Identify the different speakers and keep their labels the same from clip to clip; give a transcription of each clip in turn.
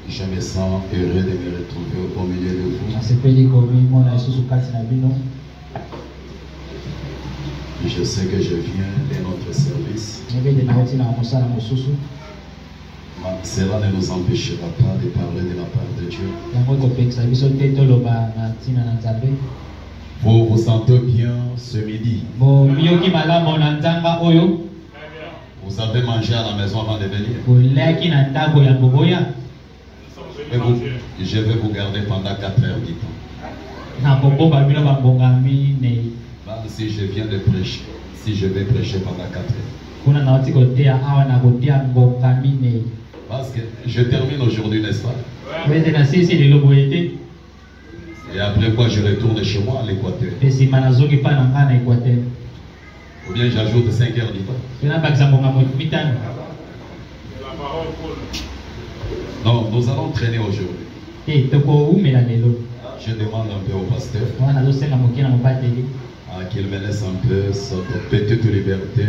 Speaker 1: Je me sens heureux de me retrouver au milieu de vous. Je sais que je viens de notre service. Cela ne nous empêchera pas de parler de la part de Dieu. Vous vous sentez bien ce midi? Vous avez mangé à la maison avant de venir? Je vais vous garder pendant 4 heures du temps. Si je viens de prêcher, si je vais prêcher pendant 4 heures. Parce que je termine aujourd'hui, n'est-ce pas? Et après quoi, je retourne chez moi à l'Équateur. Ou bien j'ajoute 5 heures du temps. Non, nous allons traîner aujourd'hui. Je demande un peu au pasteur qu'il me laisse un peu cette petite liberté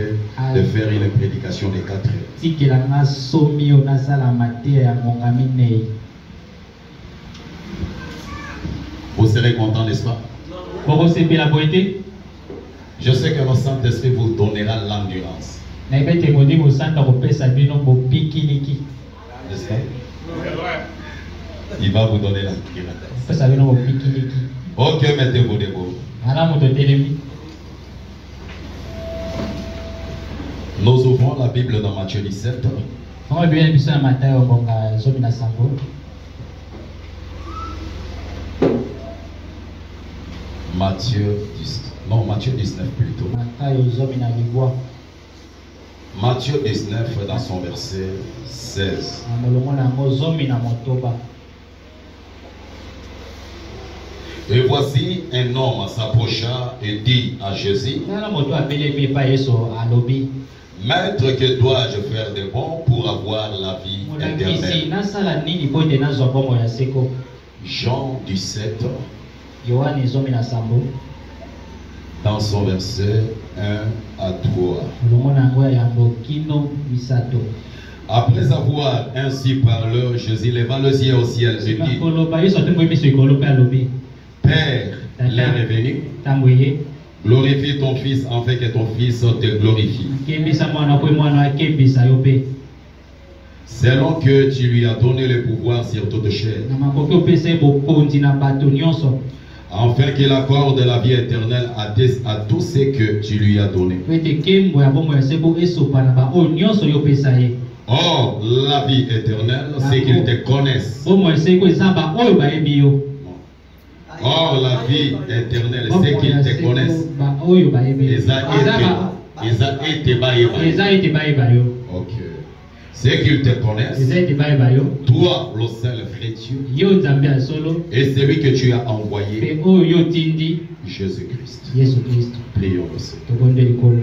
Speaker 1: de faire une prédication de 4 heures. Vous serez content, n'est-ce pas? Je sais que le Saint-Esprit vous donnera l'endurance. N'est-ce pas? Il va vous donner l'endurance. Ok, mettez-vous debout. Nous ouvrons la Bible dans Matthieu 17. Matthieu 19 plutôt. Matthieu 19 dans son verset 16. Et voici un homme s'approcha et dit à Jésus: Maître, que dois-je faire de bon pour avoir la vie éternelle? Jean 17 dans son verset 1 à 3. Après avoir ainsi parlé, Jésus leva les yeux au ciel et dit: Père, l'heure est venue. Glorifie ton Fils afin que ton Fils te glorifie. Selon que tu lui as donné le pouvoir sur toute chair, afin qu'il accorde la vie éternelle à tous ceux que tu lui as donnés. Or, la vie éternelle, c'est qu'ils te connaissent. Or, la vie éternelle, c'est qu'ils te connaissent. Ok. C'est qu'ils te connaissent. Toi, le seul vrai Dieu. Et celui que tu as envoyé, Jésus-Christ. Prions le Seigneur.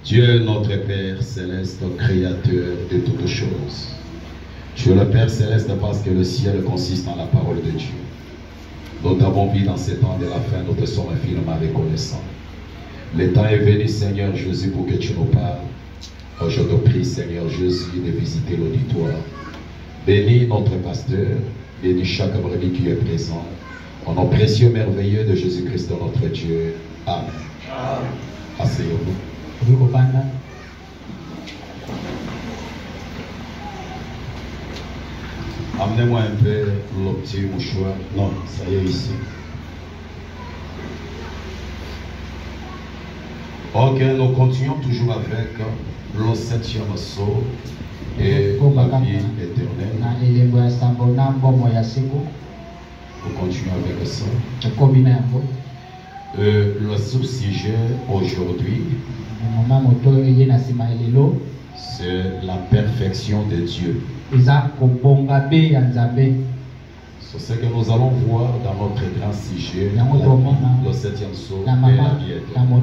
Speaker 1: Dieu, notre Père céleste, créateur de toutes choses. Tu es le Père céleste parce que le ciel consiste en la parole de Dieu. Nous t'avons vu dans ces temps de la fin, nous te sommes infiniment reconnaissants. Le temps est venu, Seigneur Jésus, pour que tu nous parles. Oh, je te prie, Seigneur Jésus, de visiter l'auditoire. Bénis notre pasteur, bénis chaque brebis qui est présent. Au nom précieux, merveilleux de Jésus-Christ, notre Dieu. Amen. Asseyez-vous. Amenez-moi un peu le petit mouchoir. Non, ça y est ici. Ok, nous continuons toujours avec le 7e saut et la vie éternelle. Nous continuons avec ça. Le sous-sujet aujourd'hui, c'est la perfection de Dieu. C'est ce que nous allons voir dans notre grand sujet, le 7e saut et la vie éternelle.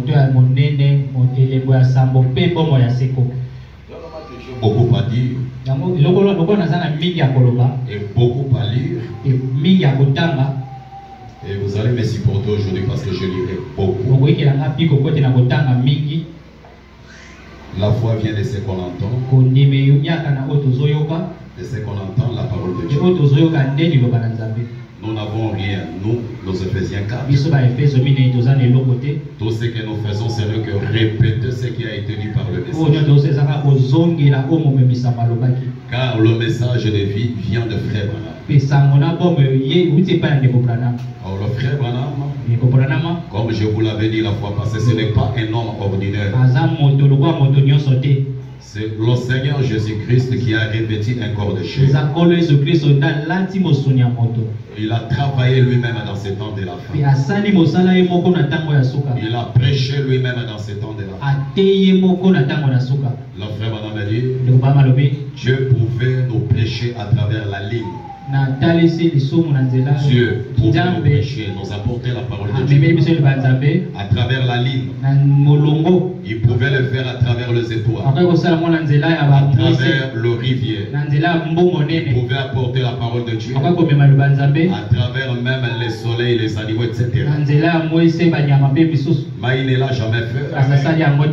Speaker 1: Beaucoup à dire et beaucoup à lire. Et vous allez me supporter aujourd'hui parce que je lirai beaucoup. La foi vient de ce qu'on entend. De ce qu'on entend, la parole de Dieu. Nous n'avons rien. Nous, nos Éphésiens 4. Tout ce que nous faisons, c'est que répéter ce qui a été dit par le message. Car le message de vie vient de Frère Branham. Alors le Frère Branham, comme je vous l'avais dit la fois passée, ce n'est pas un homme ordinaire. C'est le Seigneur Jésus-Christ qui a revêtu un corps de chair. Il a travaillé lui-même dans ce temps de la fin. Il a prêché lui-même dans ce temps de la fin. Le frère Branham a dit, Dieu pouvait nous prêcher à travers la ligne. Dieu pouvait nous prêcher, nous apporter la parole de Dieu à travers la ligne. Il pouvait le faire à travers les étoiles, à travers le rivière. Il pouvait apporter la parole de Dieu à travers même les soleils, les animaux, etc. Mais il ne l'a jamais fait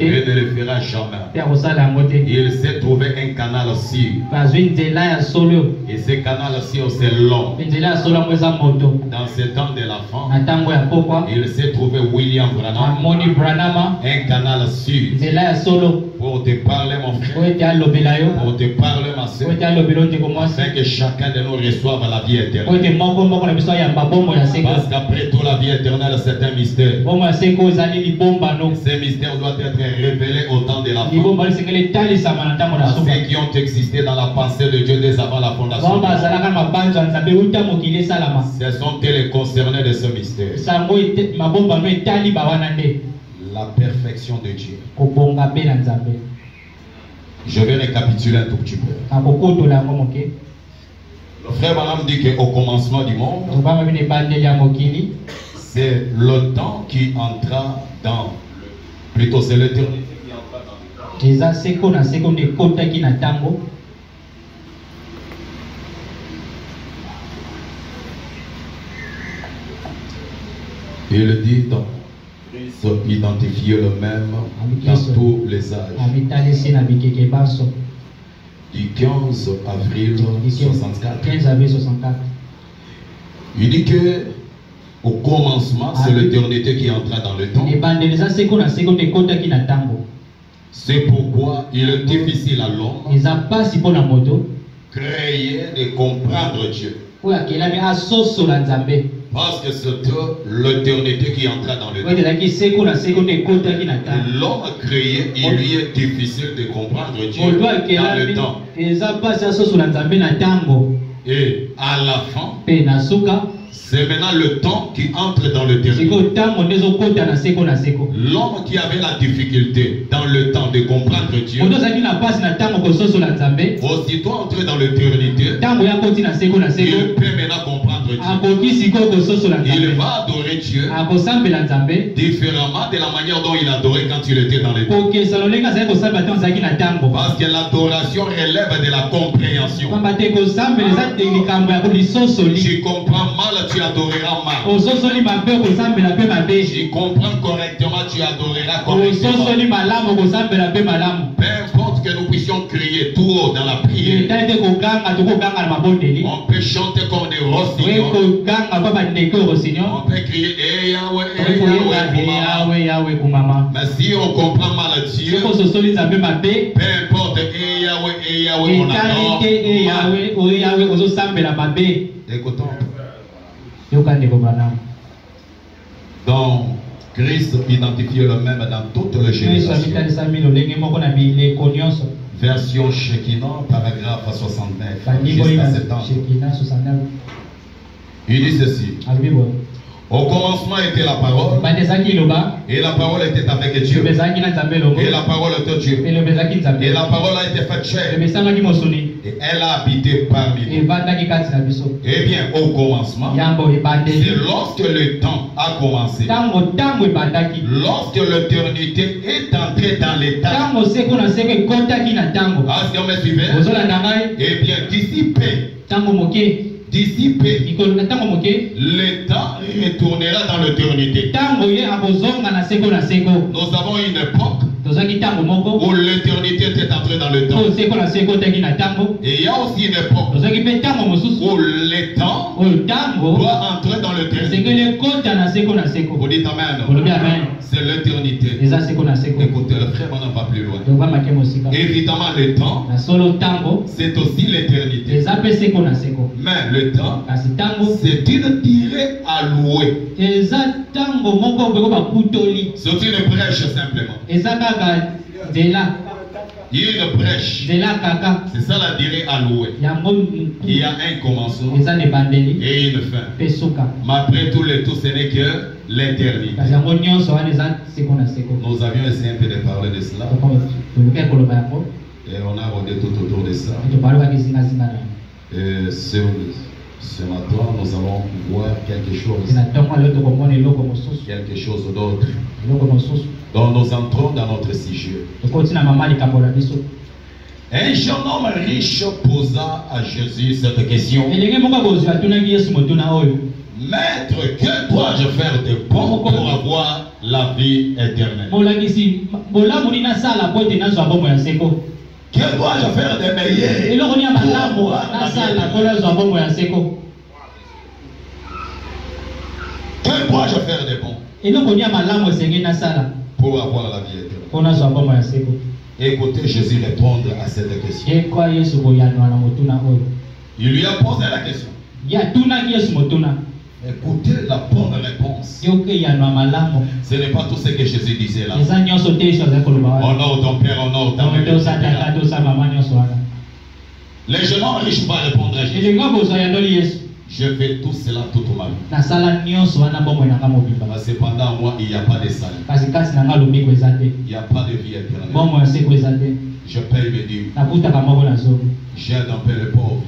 Speaker 1: et ne le fera jamais. Il s'est trouvé un canal aussi. Et ce canal aussi c'est long. Dans ce temps de la fin, il s'est trouvé William Branham, un canal sud, pour te parler mon frère, pour te parler ma soeur, afin que chacun de nous reçoive la vie éternelle. Parce qu'après tout, la vie éternelle c'est un mystère. Ce mystère doit être révélé au temps de la fin à ceux qui ont existé dans la pensée de Dieu dès avant la fondation. Ce sont les concernés de ce mystère. La perfection de Dieu. Je vais récapituler un tout petit peu. Le frère Branham dit qu'au commencement du monde, c'est le temps qui entra dans... Plutôt c'est l'éternité qui entra dans le temps. Il dit donc, Christ identifié le même dans tous les âges. Du 15 avril 64. Il dit que au commencement, c'est l'éternité qui entra dans le temps. C'est pourquoi il est difficile à l'homme créer de comprendre Dieu. Parce que c'est l'éternité qui entra dans le temps. L'homme créé, il lui est difficile de comprendre Dieu dans le temps. Et à la fin, c'est maintenant le temps qui entre dans l'éternité. L'homme qui avait la difficulté dans le temps de comprendre Dieu, aussitôt entré dans l'éternité, il peut maintenant comprendre Dieu. Il va adorer Dieu différemment de la manière dont il adorait quand il était dans l'éternité. Parce que l'adoration relève de la compréhension. Tu comprends mal, tu adoreras mal. Tu comprends correctement, tu adoreras correctement. Peu importe que nous puissions crier tout haut dans la prière, on peut chanter comme des rossignols, on peut crier eh Yahweh, Yahweh, mais si on comprend mal Dieu, peu importe eh Yahweh, on adore. Écoutons. Donc, Christ identifie le même dans toutes les générations. Version Shekinah, paragraphe 69. Jusqu'à 70. Il dit ceci. Au commencement était la parole, et la parole était avec Dieu, et la parole était Dieu, et la parole a été faite chair, et elle a habité parmi nous. Eh bien, au commencement, c'est lorsque le temps a commencé, lorsque l'éternité est entrée dans les temps. Ah, si on me suivait, eh bien, dissipé, le temps retournera dans l'éternité. Nous avons une époque où l'éternité était entrée dans le temps. Et il y a aussi une époque où le temps doit entrer dans l'éternité. Vous dites amen. C'est l'éternité. Écoutez, le frère, on n'en va plus loin. Évidemment, le temps, c'est aussi l'éternité. Mais le temps, c'est une durée allouée. C'est une brèche simplement. Il y a une brèche. C'est ça la durée allouée. Il y a un commencement et une fin. Mais après tout, ce n'est que l'éternité. Nous avions essayé un peu de parler de cela. Et on a rodé tout autour de ça. Et ce matin, nous allons voir quelque chose d'autre. Donc nous entrons dans notre sujet. Un jeune homme riche posa à Jésus cette question. Maître, que dois-je faire de bon pour avoir la vie éternelle? Que dois-je faire de meilleur pour avoir la vie éternelle? Que dois-je faire de bon pour avoir la vie éternelle? Écoutez Jésus répondre à cette question. Il lui a posé la question. Écoutez la bonne réponse. Ce n'est pas tout ce que Jésus disait là. Honore ton père, honore ta mère. Les jeunes hommes riches vont répondre à Jésus. Je fais tout cela toute ma vie. Cependant, moi, il n'y a pas de salut. Il n'y a pas de vie éternelle. Je paye mes dîmes. J'aide un peu les pauvres.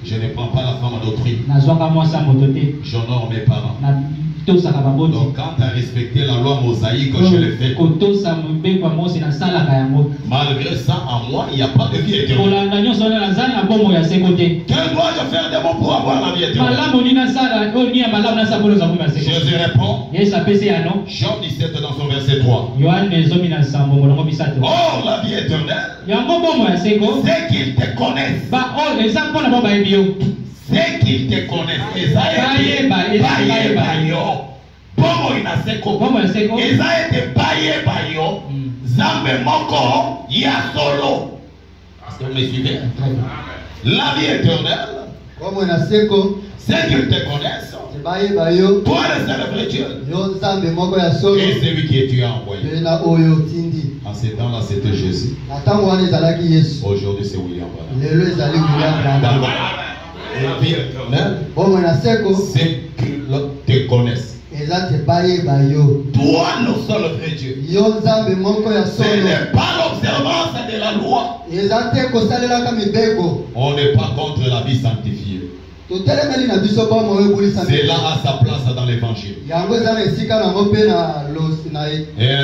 Speaker 1: Je ne prends pas la femme d'autrui. J'honore mes parents. Donc quand tu as respecté la loi mosaïque, je le fais. Malgré ça, en moi, il n'y a pas de vie éternelle. Que dois-je faire de bon pour avoir la vie éternelle? Jésus répond, Jean 17 dans son verset 3. Oh, la vie éternelle, c'est qu'ils te connaissent. C'est qu'ils te connaissent. Est-ce que vous me suivez? La vie éternelle, c'est qu'ils te connaissent. Toi, le Seigneur Dieu, et celui qui tu as envoyé. En ces temps-là, c'était Jésus. Aujourd'hui, c'est William. La vie éternelle, c'est qu'ils te connaissent. Toi, le seul vrai Dieu. Ce n'est pas l'observance de la loi. On n'est pas contre la vie sanctifiée. C'est là à sa place dans l'évangile. Et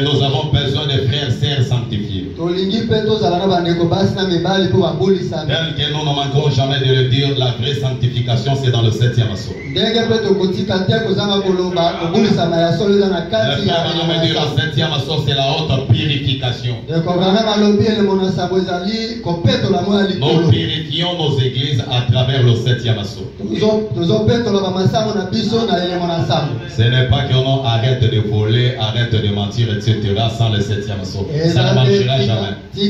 Speaker 1: nous avons besoin de frères et sœurs sanctifiés. Tel que nous ne manquerons jamais de le dire, la vraie sanctification c'est dans le 7e assaut. Le frère va me dire le 7e assaut c'est la haute purification. Nous purifions nos églises à travers le 7e assaut. Ce n'est pas qu'on arrête de voler, arrête de mentir, etc. sans le 7e assaut. Ça ne marchera jamais. Que dois-je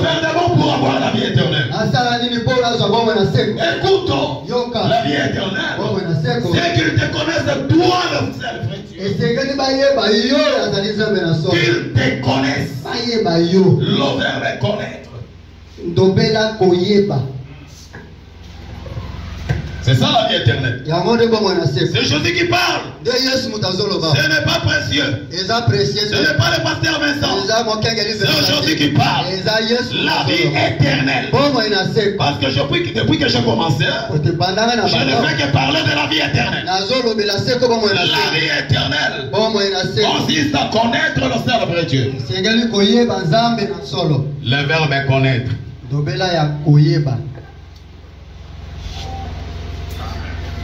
Speaker 1: faire de bon pour avoir la vie éternelle? Écoute, la vie éternelle, c'est qu'ils te connaissent toi le seul vrai Dieu. Qu'ils te connaissent. Le verbe connaître. C'est ça la vie éternelle. C'est Jésus qui parle. Ce n'est pas précieux. Ce n'est pas le pasteur Vincent. C'est Jésus qui parle. La vie éternelle. Parce que depuis que j'ai commencé, je ne fais que parler de la vie éternelle. La vie éternelle consiste à connaître le seul vrai Dieu. Le verbe est connaître.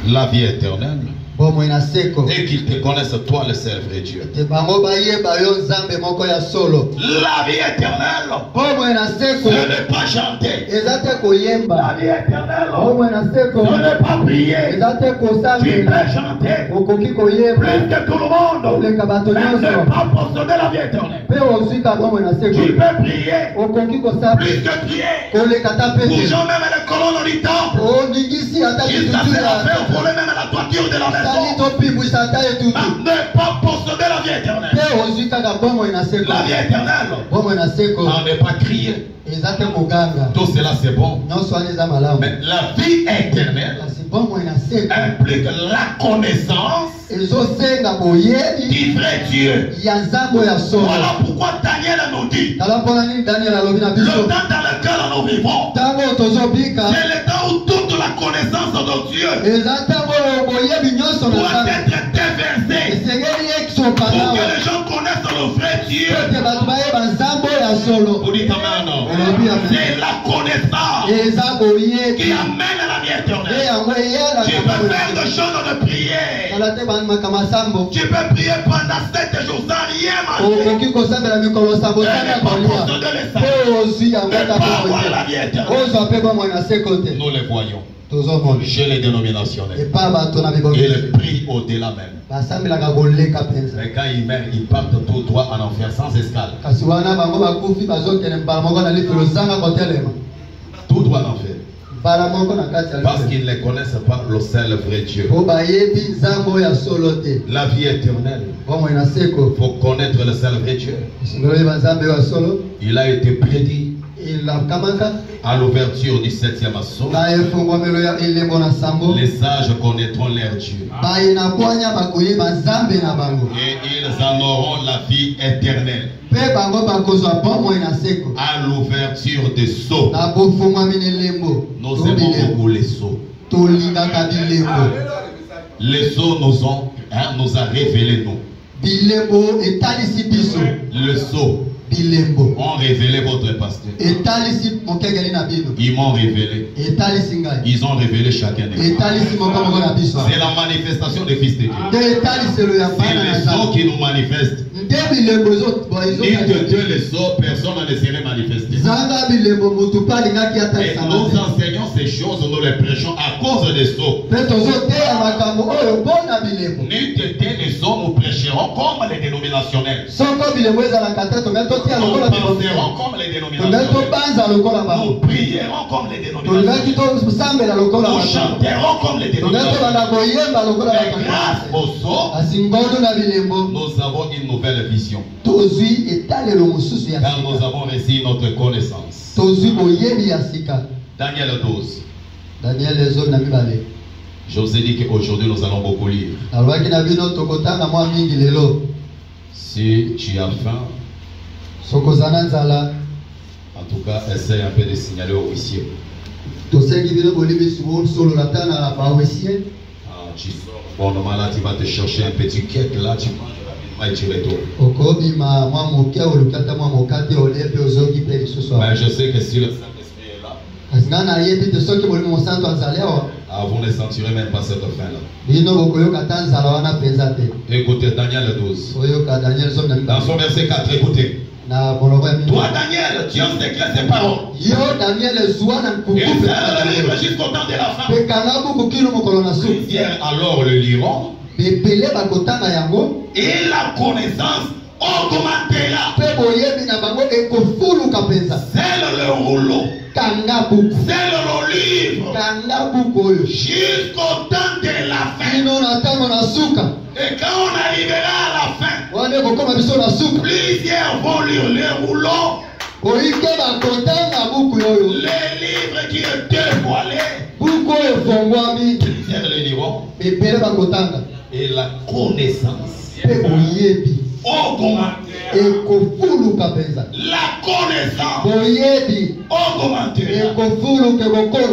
Speaker 1: La vie éternelle, Et qu'ils te connaissent toi le seul vrai Dieu. La vie éternelle, ce n'est pas chanter. La vie éternelle, ce n'est pas prier. Tu peux chanter plus que tout le monde, mais ne pas posséder la vie éternelle. Tu peux prier plus que prier. Bougeons même les colonnes du temple. Ils avaient la fait au voler même la toiture de la maison. Ne pas posséder la vie éternelle. La vie éternelle, on n'est pas crié. Tout cela c'est bon. Mais la vie éternelle implique la connaissance du vrai Dieu. Voilà pourquoi Daniel nous dit le temps dans lequel nous vivons, c'est le temps où toute la connaissance de Dieu doit être déversée pour que les gens connaissent le vrai Dieu. C'est la connaissance qui amène à la vie éternelle. Tu peux faire des choses de prière. Tu peux prier pendant 7 jours sans rien manger. Et ne pas posséder les saints. Ne pas avoir la vie éternelle. Nous les voyons. Chez les dénominationnels. Et le prix au-delà même. Mais quand ils meurent, ils partent tout droit en enfer sans escale. Tout droit en enfer. Parce qu'ils ne connaissent pas le seul vrai Dieu. La vie éternelle, il faut connaître le seul vrai Dieu. Il a été prédit à l'ouverture du 7e assaut. Les sages connaîtront leur Dieu. Et ils en auront la vie éternelle. À l'ouverture des sceaux. Nous aimons beaucoup les sceaux. Les sceaux nous a révélé nous. Le sceau ont révélé votre pasteur. Ils m'ont révélé. Ils ont révélé chacun de nous. C'est la manifestation des fils de Dieu. C'est les sceaux qui nous manifestent. Ni de Dieu les sceaux, personne ne serait manifesté. Et nous enseignons ces choses, nous les prêchons à cause des sceaux. Ni de Dieu les sceaux, nous prêcherons comme les dénominationnels. Nous penserons comme les dénominationnels. Nous prierons comme les dénominationnels. Nous chanterons comme les dénominationnels. Mais grâce aux sceaux, nous avons une nouvelle vision. Car nous avons reçu notre connaissance. Daniel 12. Je vous ai dit qu'aujourd'hui nous allons beaucoup lire. Si tu as faim, en tout cas, essaye un peu de signaler au huissier. Tu sors, bon, normalement, tu vas te chercher un petit cake là, tu manges rapidement et tu retournes. Mais je sais que si le Saint-Esprit est là, vous ne sentirez même pas cette faim-là. Écoutez Daniel 12. Dans son verset 4, écoutez. Toi Daniel, tu as secret ces paroles. Et faire le livre jusqu'au temps de la fin. Hier alors le liront. Et la connaissance augmentera. C'est le rouleau. C'est le livre. Jusqu'au temps de la fin. Et quand on arrivera à la fin, plusieurs vont lire les rouleaux. Les livres qui est dévoilé. Plusieurs le liront. Et la connaissance augmentera. La connaissance augmentera.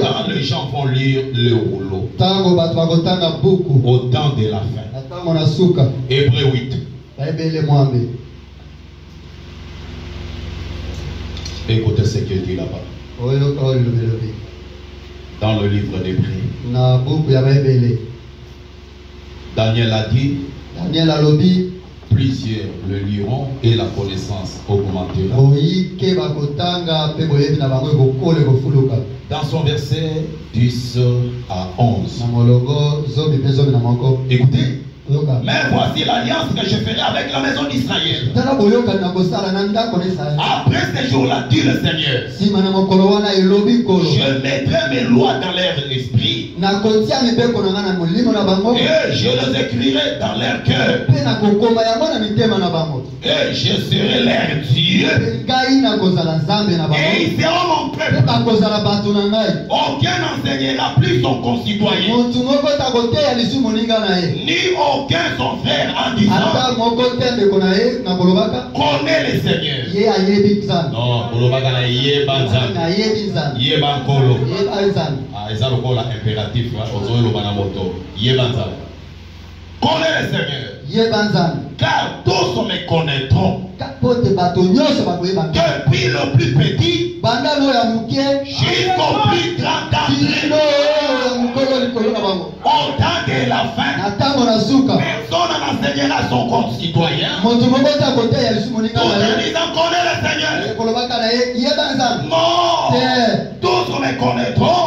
Speaker 1: Quand les gens vont lire le rouleau au temps de la fin. Hébreu 8. Écoutez ce qu'il dit là-bas. Dans le livre d'Hébreu. Daniel a dit,
Speaker 2: Daniel a lobby,
Speaker 1: plusieurs le liront et la connaissance augmentera. Dans son verset 10 à 11. Écoutez. Mais voici l'alliance que je ferai avec la maison d'Israël. Après ces jours-là, dit le Seigneur, je mettrai mes lois dans leur esprit et je les écrirai dans leur cœur. Et je serai leur Dieu et ils seront mon peuple. Aucun n'enseignera plus son concitoyen, ni aucun son frère en disant connaît le Seigneur. Non, impératif. Connais le Seigneur. Car tous me connaîtront. Depuis le plus petit jusqu'au plus grand au temps de la fin, personne n'enseignera son concitoyen tout en disant connais le Seigneur. Non, tous me connaîtront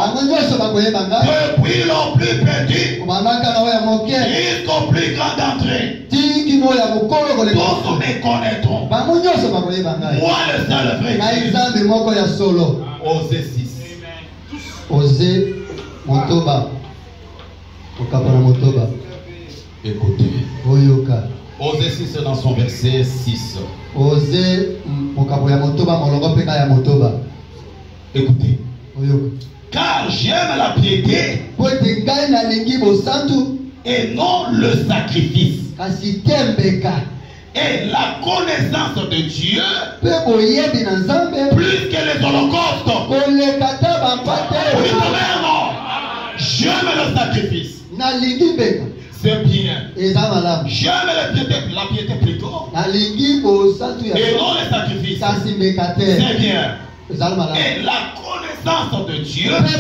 Speaker 1: depuis le plus petit jusqu'au plus grand d'entre eux. Tous me connaîtront. Moi le seul vrai. Osée 6.
Speaker 2: Osée Motoba.
Speaker 1: Écoutez. Osée 6 dans son verset 6. Écoutez. Car j'aime la piété et non le sacrifice. Et la connaissance de Dieu plus que les holocaustes. J'aime le sacrifice. C'est bien. J'aime la piété plutôt. Et non le sacrifice. C'est bien. Et la connaissance de Dieu plus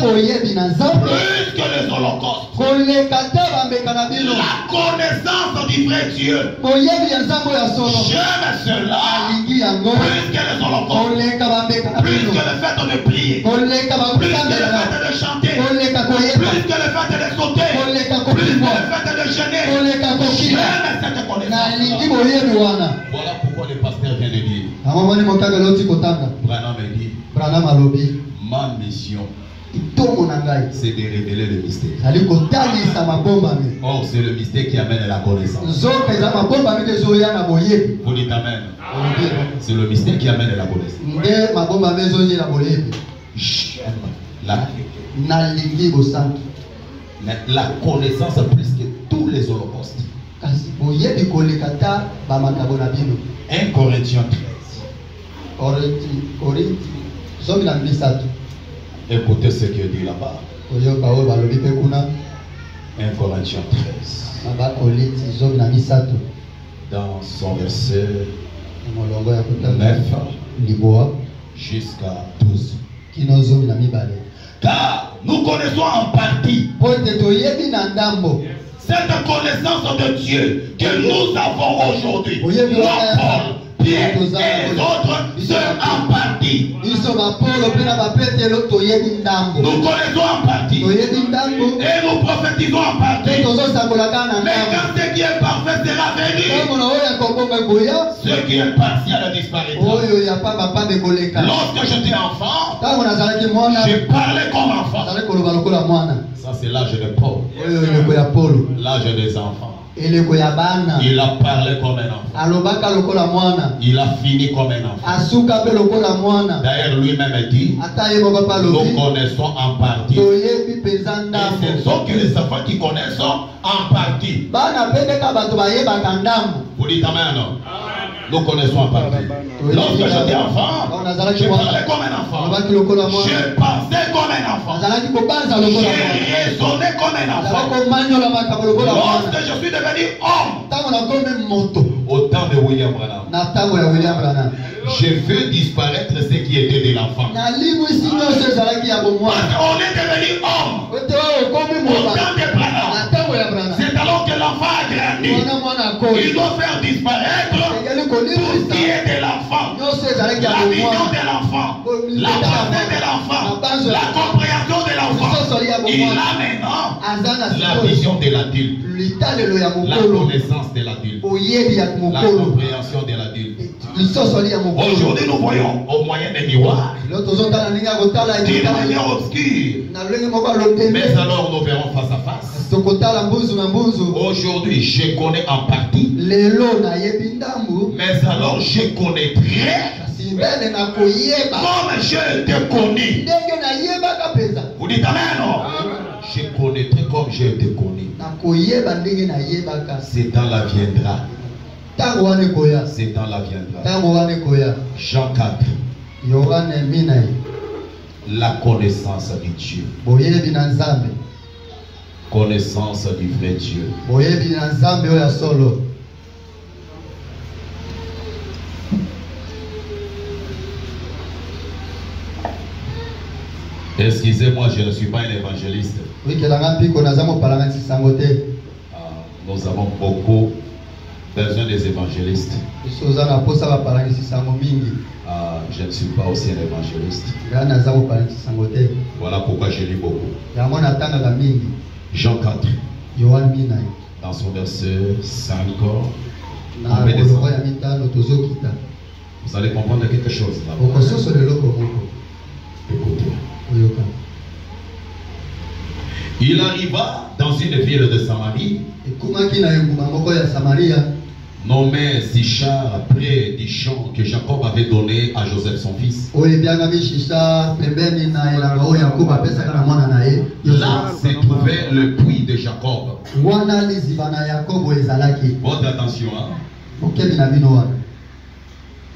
Speaker 1: que les holocaustes. La connaissance du vrai Dieu. J'aime cela plus que les holocaustes. Plus que le fait de prier. Plus que le fait de chanter. Plus que le fait de sauter. Plus que le fait de jeûner. J'aime cette connaissance. Voilà pourquoi le pasteur vient de dire. Branham a dit, ma mission, c'est de révéler le mystère. Oh, c'est le mystère qui amène la connaissance. Vous dites amen. C'est le mystère qui amène la connaissance. La connaissance plus que tous les holocaustes. 1 Corinthiens 13. Écoutez ce qu'il dit là-bas. 1 Corinthiens 13. Dans son verset 9 jusqu'à 12. Car nous connaissons en partie cette connaissance de Dieu que nous avons aujourd'hui. Moi, Paul, Pierre et les autres sont en partie. Nous connaissons en partie. Et nous prophétisons en partie. Mais quand ce qui est parfait sera venu, ce qui est partiel disparaîtra. Lorsque j'étais enfant, je parlais comme enfant. Ça c'est l'âge de Paul. L'âge des enfants. Il a parlé comme un enfant. Il a fini comme un enfant. D'ailleurs lui-même dit, nous connaissons en partie. Et c'est ce que les enfants qui connaissent en partie. Vous dites amen, non? Nous connaissons en partie. Lorsque j'étais enfant, je parlais comme un enfant. Je pensais comme un enfant. Je raisonnais comme un enfant. Lorsque je suis devenu homme, au temps de William Branham, je veux disparaître ce qui était de l'enfant. Parce qu'on est devenu homme au temps de Branham. C'est alors que l'enfant l'enfant a grandi, il doit faire disparaître tout ce qui est de l'enfant. La vision de l'enfant, la pensée de l'enfant, la compréhension de l'enfant. Il a maintenant la vision de l'adulte, la connaissance de l'adulte, la compréhension de l'adulte. Aujourd'hui, nous voyons au moyen des miroirs d'une manière obscure. Mais alors nous verrons face à face. Aujourd'hui, je connais en partie. Mais alors je connaîtrai comme je te connais. Vous dites amen, non? Je connaîtrai comme je te connais. C'est dans la viendra. C'est dans la viendra. Jean 4. La connaissance de Dieu. Connaissance du vrai Dieu. Excusez-moi, je ne suis pas un évangéliste. Nous avons beaucoup besoin des évangélistes. Je ne suis pas aussi un évangéliste. Voilà pourquoi je lis beaucoup. Jean 4, dans son verset 5, vous allez comprendre quelque chose là. Écoutez. Il arriva dans une ville de Samarie, nommé Sichar, près du champ que Jacob avait donné à Joseph son fils. Là se trouvait le puits de Jacob. Votre attention, hein?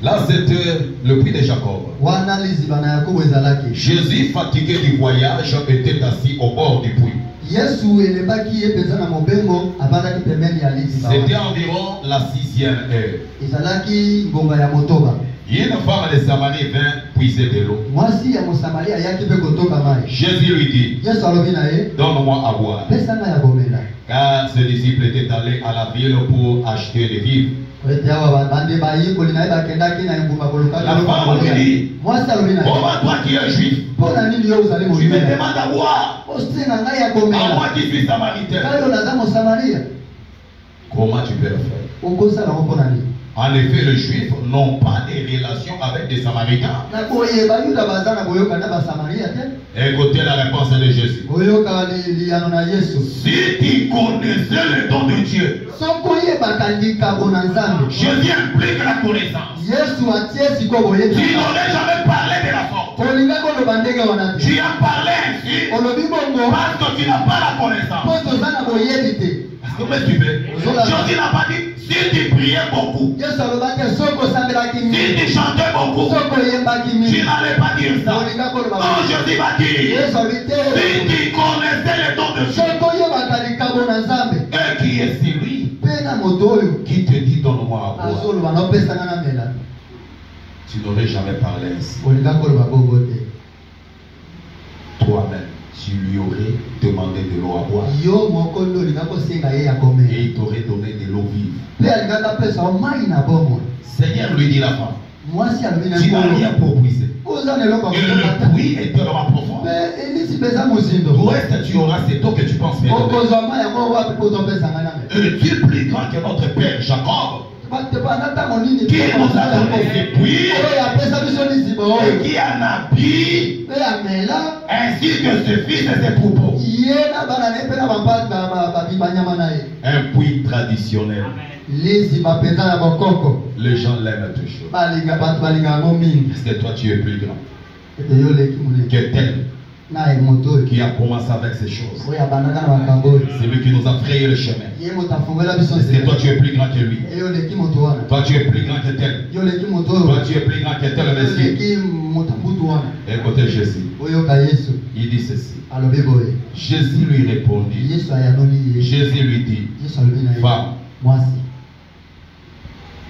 Speaker 1: Là c'était le puits de Jacob. Jésus, fatigué du voyage, était assis au bord du puits. C'était environ la 6e heure. Une femme de Samarie vint puiser de l'eau. Jésus lui dit, donne-moi à boire. Car ses disciples étaient allés à la ville pour acheter des vivres. La femme lui dit, comment toi qui es juif, tu me demandes à boire, à moi qui suis samaritain. Comment tu peux le faire? En effet, les Juifs n'ont pas de relation avec des Samaritains. Écoutez la réponse de Jésus. Si tu connaissais le don de Dieu, Jésus implique la connaissance. Tu n'aurais jamais parlé de la sorte. Tu as parlé ainsi parce que tu n'as pas la connaissance. Jésus n'a pas dit si tu priais beaucoup, si tu chantais beaucoup, tu n'allais pas dire ça. Non, Jésus va dire si tu connaissais le don de Dieu, et qui est celui qui te dit donne-moi à boire, tu n'aurais jamais parlé ainsi. Toi-même, tu lui aurais demandé de l'eau à boire. Et il t'aurait donné de l'eau vive. Seigneur, lui dit la femme, tu n'as rien pour puiser. Et le puits est tellement profond. D'où est-ce que tu auras cette eau que tu penses faire? Est-il plus grand que notre père Jacob, qui nous a donné ces puits et qui en a bu, ainsi que ses fils et ses troupeaux? Un puits traditionnel. Les gens l'aiment toujours. Parce que toi tu es plus grand que tel qui a commencé avec ces choses. C'est lui qui nous a frayé le chemin. Parce que toi tu es plus grand que lui. Toi tu es plus grand que tel. Toi tu es plus grand que tel monsieur. Écoutez Jésus. Il dit ceci. Jésus lui répondit. Jésus lui dit, femme.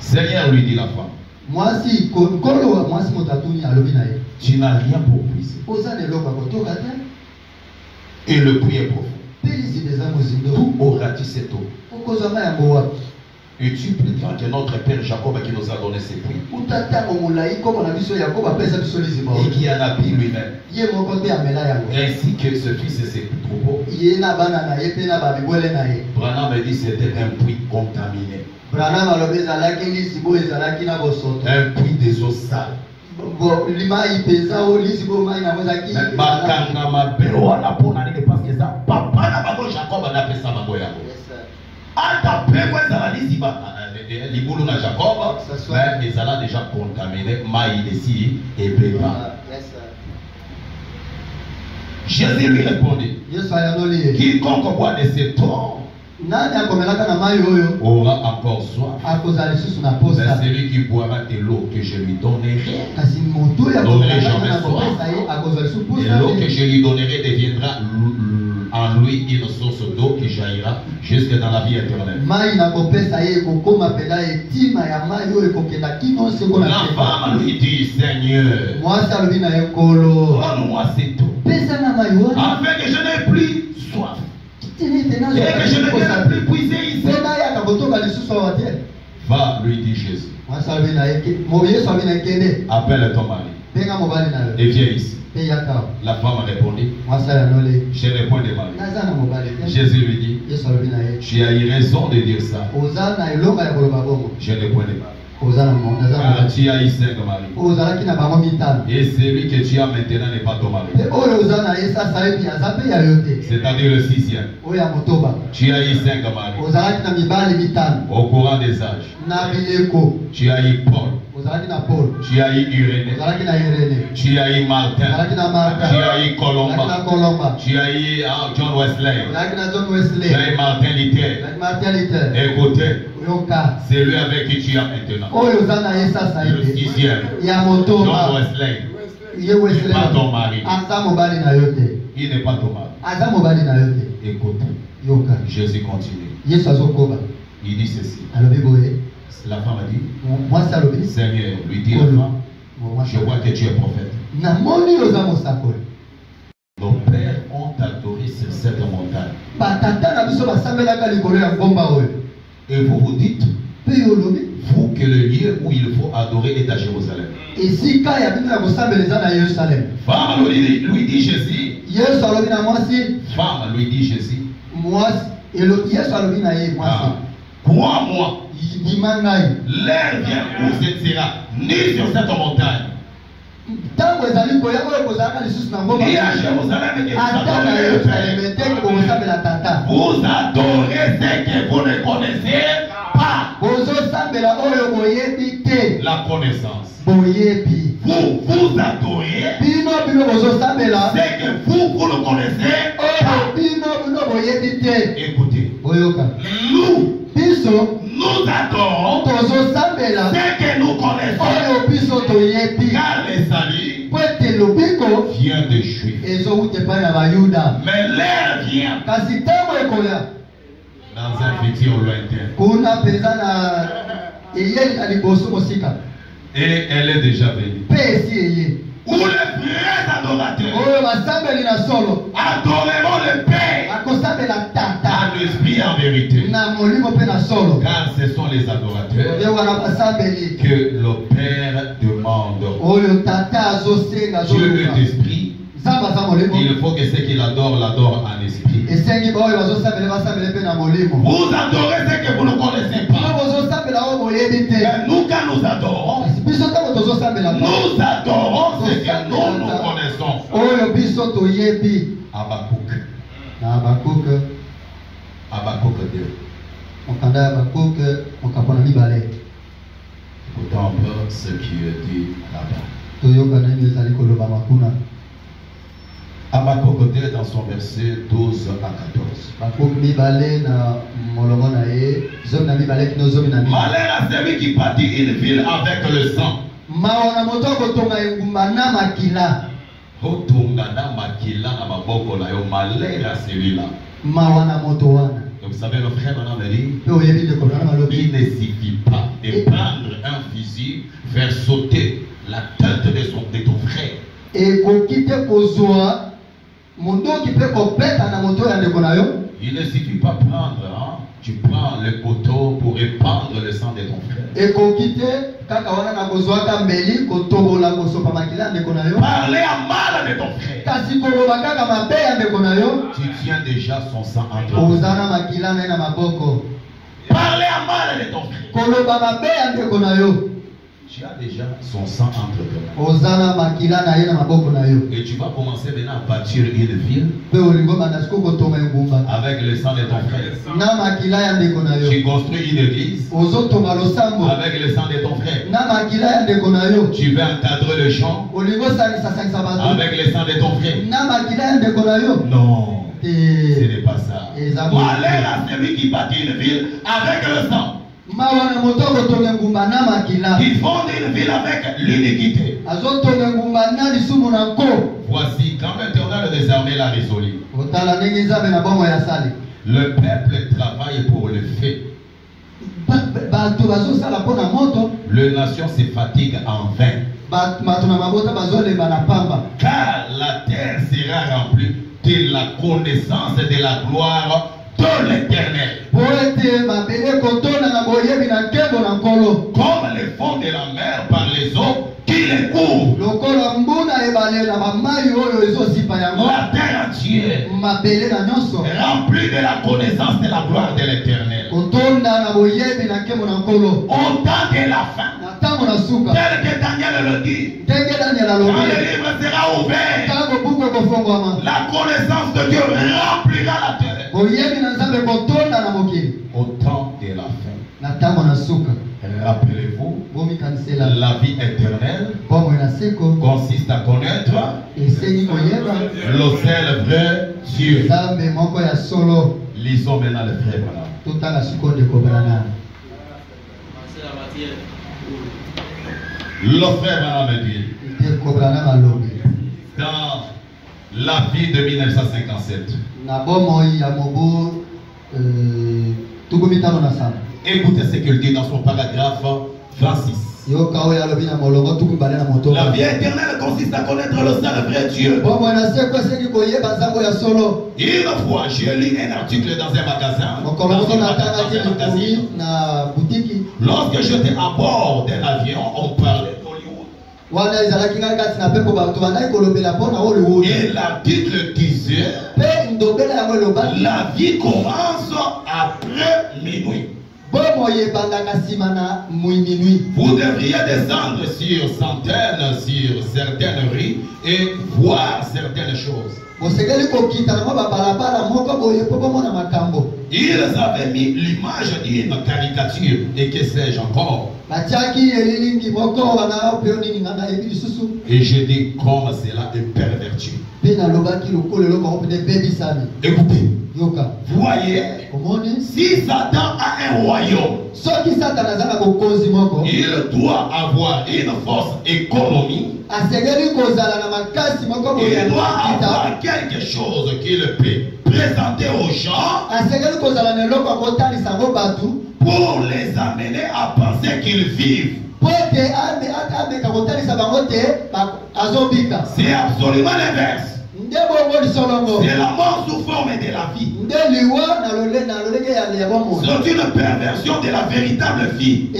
Speaker 1: Seigneur, lui dit la femme, tu n'as rien pour puiser. Et le puits est profond. D'où auras-tu cette eau? Es-tu plus grand que notre père Jacob qui nous a donné ses puits? Et qui en a bu lui-même, ainsi que ce fils et ses troupeaux. Branham me dit c'était un puits contaminé, un puits des eaux sales. Libulu na Jacob, mais ils allaient déjà contaminer maïs ici et béba. Jésus lui répondit, quiconque boit de cette eau aura encore soif. Mais celui qui boira de l'eau que je lui donnerai n'aurai jamais soif. Et l'eau que je lui donnerai deviendra en lui une source d'eau qui jaillira jusque dans la vie éternelle. La femme lui dit, Seigneur, donne-moi cette eau, afin que je n'ai plus soif et que je ne vienne plus puiser ici. Va, lui dit Jésus, appelle ton mari et viens ici. La femme répondit, je n'ai point de mari. Jésus lui dit, tu as eu raison de dire ça. Je n'ai point de mari. Tu as eu 5 maris. Et celui que tu as maintenant n'est pas ton mari. C'est-à-dire le 6e. Tu as eu 5 maris. Au courant des âges. Tu as eu Paul. Tu as eu Irénée. Tu as eu Martin. Tu as eu Colomba. Tu as eu John Wesley. Tu as eu Martin Luther. Écoutez, c'est lui avec qui tu as maintenant. Le 6e. John Wesley. Il n'est pas ton mari. Il n'est pas ton mari. Écoute, Jésus continue. Il dit ceci. La femme a dit, Seigneur, lui dit la femme, je vois que tu es prophète. Nos pères ont adoré sur cette montagne. Et vous vous dites, vous, que le lieu où il faut adorer est à Jérusalem. Femme lui dit Jésus. Femme lui dit Jésus. Crois-moi. L'air vient où ce sera ni sur cette montagne ni à Jérusalem que vous adorez ce que vous ne connaissez pas. La connaissance. Vous adorez ce que vous ne connaissez pas. Écoutez, nous adorons ce que nous connaissons, car le salut vient des Juifs. Mais l'air vient dans un futur lointain. Et elle est déjà venue. Où les vrais adorateurs adoreront le Père en esprit et en vérité. Car ce sont les adorateurs que le Père demande. Dieu est esprit. Il faut que ceux qui l'adorent l'adorent en esprit. Vous adorez ce que vous ne connaissez pas. Mais nous, quand nous adorons, nous adorons ce que nous connaissons. Habakkuk 2. Pourtant, ce qui est dit là-bas. Habakkuk 2 dans son verset 12 à 14. Malheur à celui qui bâtit une ville avec le sang. Malheur à celui-là. Et vous savez, le frère Branham dit, il ne suffit pas de prendre un fusil, faire sauter la tête de ton frère. Il ne suffit pas de prendre, hein? Tu prends le couteau pour répandre le sang de ton frère. Parlez à mal de ton frère. Tu tiens déjà son sang entre toi. Parlez à mal de ton frère. Tu as déjà son sang entre tes mains. Et tu vas commencer maintenant à bâtir une ville avec le sang de ton frère. Tu construis une église avec le sang de ton frère. Tu veux encadrer le champ avec le sang de ton frère. Non, ce n'est pas ça. Malheur à celui qui bâtit une ville avec le sang. Ils font une ville avec l'iniquité. Voici quand l'Éternel des armées l'a résolu. Le peuple travaille pour le fait. Le nation se fatigue en vain. Car la terre sera remplie de la connaissance de la gloire de l'Éternel. Comme le fond de la mer par les eaux qui les couvrent. La terre entière remplie de la connaissance de la gloire de l'Éternel. Au temps de la fin, tel que Daniel le dit, quand le livre sera ouvert, la connaissance de Dieu remplira la terre. Au temps de la fin, rappelez-vous, la vie éternelle consiste à connaître le seul vrai Dieu. Lisons maintenant le frère Branham. Le frère Branham dit dans la vie de 1957. Écoutez ce qu'il dit dans son paragraphe 26. La vie éternelle consiste à connaître le seul vrai Dieu. Une fois, j'ai lu un article dans un magasin. Lorsque j'étais à bord d'un avion, on parlait d'Hollywood. Et l'article disait la vie commence après minuit. Vous devriez descendre sur centaines, sur certaines rues et voir certaines choses. Ils avaient mis l'image d'une caricature et que sais-je encore. Et je dis comme cela est perverti. Écoutez, voyez, si Satan a un royaume, il doit avoir une force économique. Il doit avoir quelque chose qu'il peut présenter aux gens pour les amener à penser qu'ils vivent. C'est absolument l'inverse. C'est la mort sous forme de la vie. C'est une perversion de la véritable vie.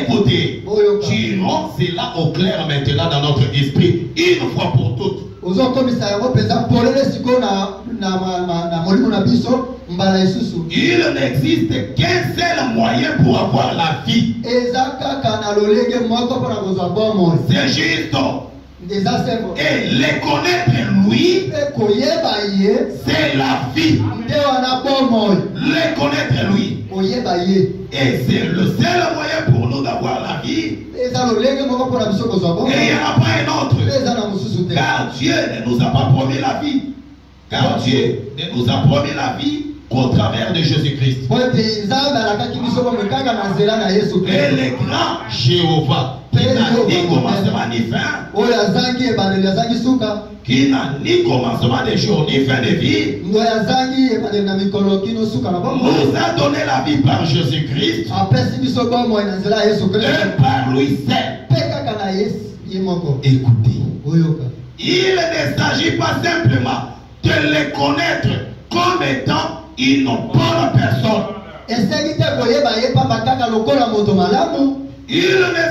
Speaker 1: Écoutez, tirons cela au clair maintenant dans notre esprit, une fois pour toutes. Il n'existe qu'un seul moyen pour avoir la vie. C'est juste. Et les connaître lui, c'est la vie. Les connaître lui. Et c'est le seul moyen pour nous d'avoir la vie. Et il n'y en a pas un autre. Car Dieu ne nous a pas promis la vie. Car Dieu ne nous a promis la vie qu'au travers de Jésus-Christ. Et le grand Jéhovah, qui n'a ni commencement ni fin, qui n'a ni commencement de jour ni fin de vie, nous a donné la vie par Jésus-Christ et par lui seul. Écoutez, il ne s'agit pas simplement de les connaître comme étant une bonne personne. Il ne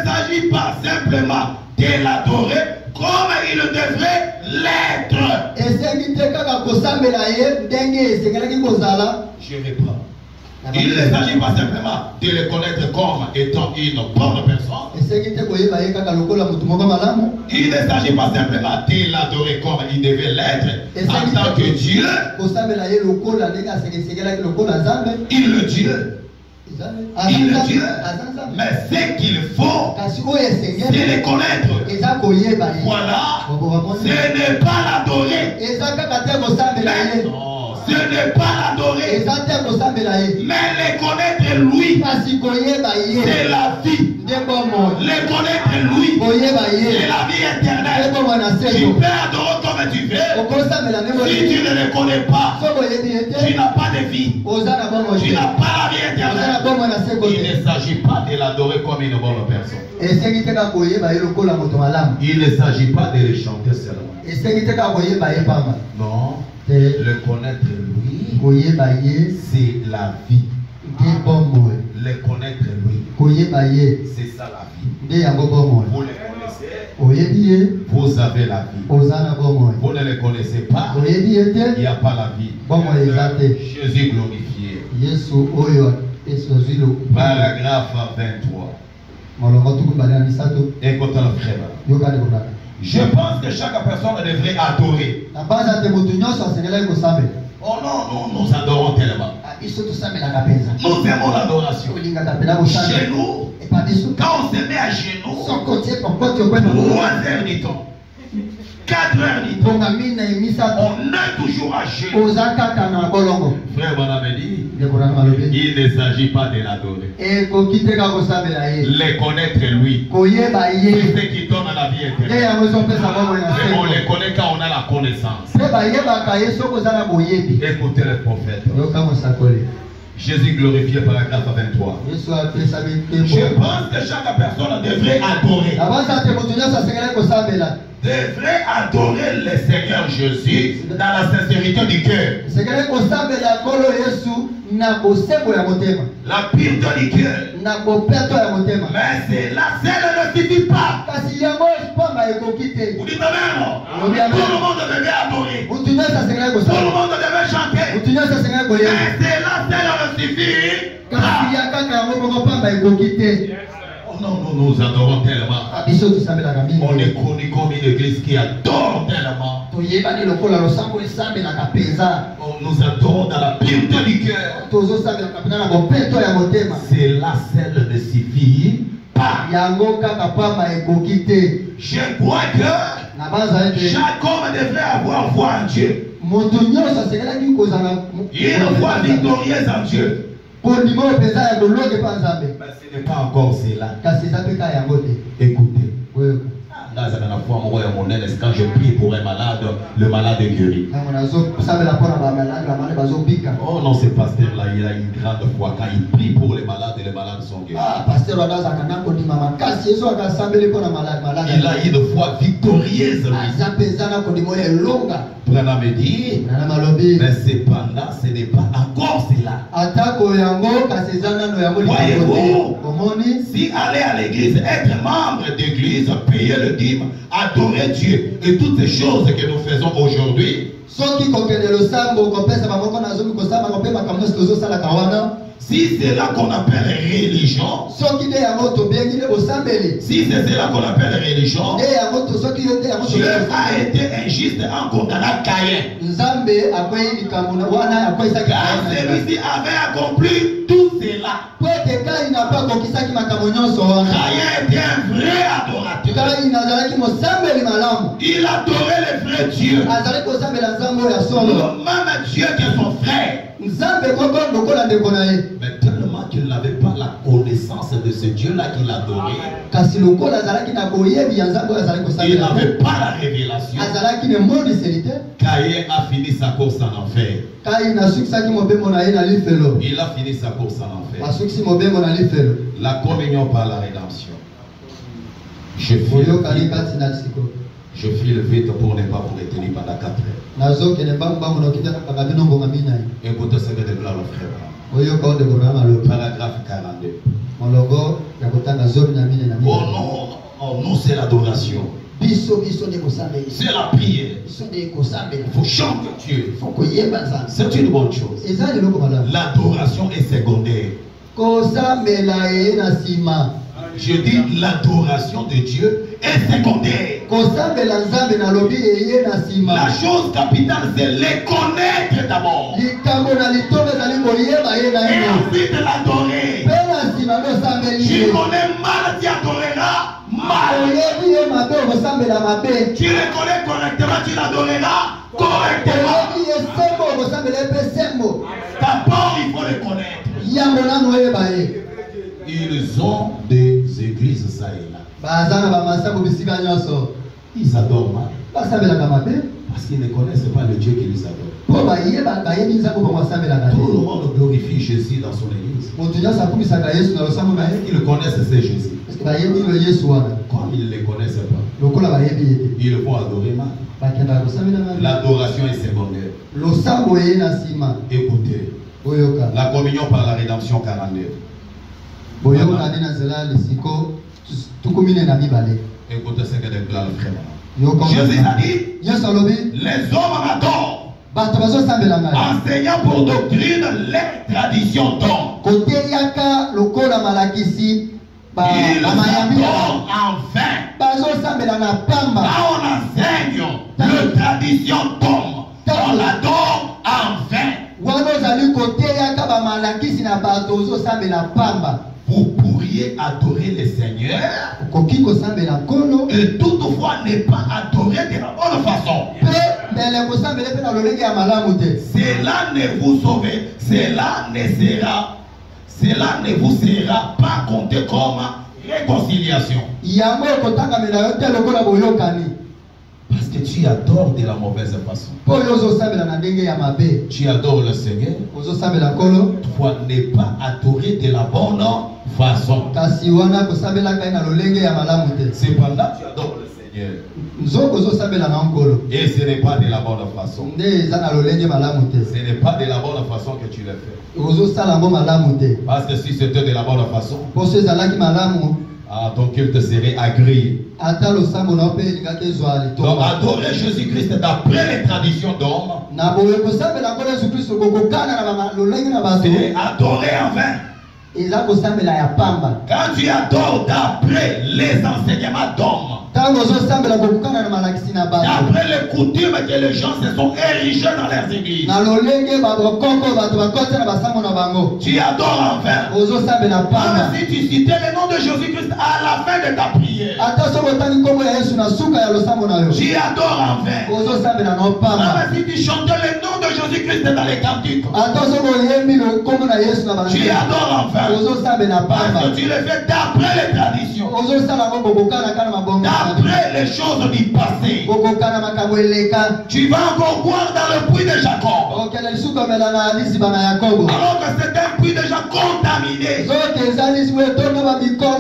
Speaker 1: s'agit pas simplement de l'adorer comme il devrait l'être. Je reprends. Il ne s'agit pas simplement de les connaître comme étant une bonne personne. Il ne s'agit pas simplement de l'adorer comme il devait l'être en tant que Dieu. Il le Dieu. Il le Dieu. Mais ce qu'il faut, c'est les connaître. Voilà. Ce n'est pas l'adorer. Non, ce n'est pas l'adorer. Mais les connaître lui, c'est la vie. Les connaître lui, c'est la vie éternelle. Tu peux adorer comme tu veux. Si tu ne le connais pas, tu n'as pas de vie. Tu n'as pas la vie éternelle. Il ne s'agit pas de l'adorer comme une bonne personne. Il ne s'agit pas de le chanter seulement. Non. Le connaître lui, c'est la vie. Le connaître lui, c'est ça la vie. Vous le connaissez, vous avez la vie. Vous ne le connaissez pas, il n'y a pas la vie. Jésus glorifié. Paragraphe 23. Écoutez le frère. Je pense que chaque personne devrait adorer. Oh non, nous adorons tellement. Nous aimons l'adoration. Chez nous, quand on se met à genoux, 3 heures du temps, 4 heures du temps, on est toujours à genoux. Frère Bonamedi, il ne s'agit pas de l'adorer. Le connaître lui, c'est ce qui donne la vie éternelle. Mais on le connaît quand on a la connaissance. Écoutez le prophète. Jésus glorifié, paragraphe 23. Je pense que chaque personne devrait adorer. Devrait adorer le Seigneur Jésus dans la sincérité du cœur. La pureté du cœur. Mais c'est la seule ne suffit pas. Vous dites même non. Tout le monde devait adorer. Tout le monde devait chanter. Mais c'est la seule ne suffit pas. Non, nous adorons tellement. On est connu comme une église qui adore tellement. Nous adorons dans la pureté du cœur. C'est la seule ne suffit pas. Je crois que chaque homme devrait avoir foi en Dieu. Une foi victorieuse en Dieu. Mais ce n'est pas encore cela. Écoutez. Quand je prie pour un malade, le malade est guéri. Oh non, ce pasteur-là, il a une grande foi. Quand il prie pour les malades sont guéris. Il a une foi victorieuse. Branham dit, mais cependant, ce n'est pas encore cela. Voyez-vous, si aller à l'église, être membre d'église, payer le dîme, adorer Dieu et toutes ces choses que nous faisons aujourd'hui, si c'est là qu'on appelle religion, si c'est cela qu'on appelle religion, Dieu a été injuste en condamnant Caïn. Car celui-ci avait accompli tout cela. Caïn était un vrai adorateur. Il adorait le vrai Dieu. Le même Dieu que son frère. Mais tellement qu'il n'avait pas la connaissance de ce Dieu-là qu'il adorait, il n'avait pas la révélation. Caïn a fini sa course en enfer. Il a fini sa course en enfer. La communion par la rédemption. Je file vite pour ne pas vous retenir pendant 4 heures. Écoutez ce que déclare le frère. Paragraphe 42. Oh non, c'est l'adoration. C'est la prière. Il faut chanter Dieu. C'est une bonne chose. L'adoration est secondaire. Je dis l'adoration de Dieu est secondaire. La chose capitale, c'est les connaître d'abord. Et ensuite l'adorer. Tu connais mal, tu adoreras mal. Tu le connais correctement, tu l'adoreras correctement. D'abord, il faut le connaître. Ils ont des églises ça et là. Ils adorent mal. Parce qu'ils ne connaissent pas le Dieu qui les adore. Tout le monde glorifie Jésus dans son église. Ils connaissent ces Jésus. Comme ils ne les connaissent pas, ils le font adorer mal. L'adoration est secondaire. Écoutez, la communion par la rédemption 42. Écoutez ce que déclare le frère. Jésus a dit, les hommes m'adorent, enseignant pour doctrine les traditions d'hommes. Ils adorent en vain. Quand on enseigne les traditions d'hommes, on adore en vain. Vous pourriez adorer le Seigneur et toutefois ne pas adorer de la bonne façon. Cela ne vous sauve, cela ne vous sera pas compté comme réconciliation. Parce que tu adores de la mauvaise façon. Tu adores le Seigneur. Toutefois ne pas adorer de la bonne façon. Cependant, tu adores le Seigneur. Et ce n'est pas de la bonne façon. Ce n'est pas de la bonne façon que tu le fais. Parce que si c'était de la bonne façon, ton culte serait agréé. Donc adorer Jésus-Christ d'après les traditions d'hommes, c'est adorer en vain. Quand tu adores d'après les enseignements d'hommes, d'après les coutumes que les gens se sont érigés dans leurs églises, tu adores en vain. Même si tu citais le nom de Jésus-Christ à la fin de ta prière, tu adores en vain. Même si tu chantais le nom de Jésus-Christ dans les cantiques, tu adores en vain. Parce que tu le fais d'après les traditions, d'après les choses du passé. Tu vas encore boire dans le puits de Jacob, alors que c'est un puits déjà contaminé.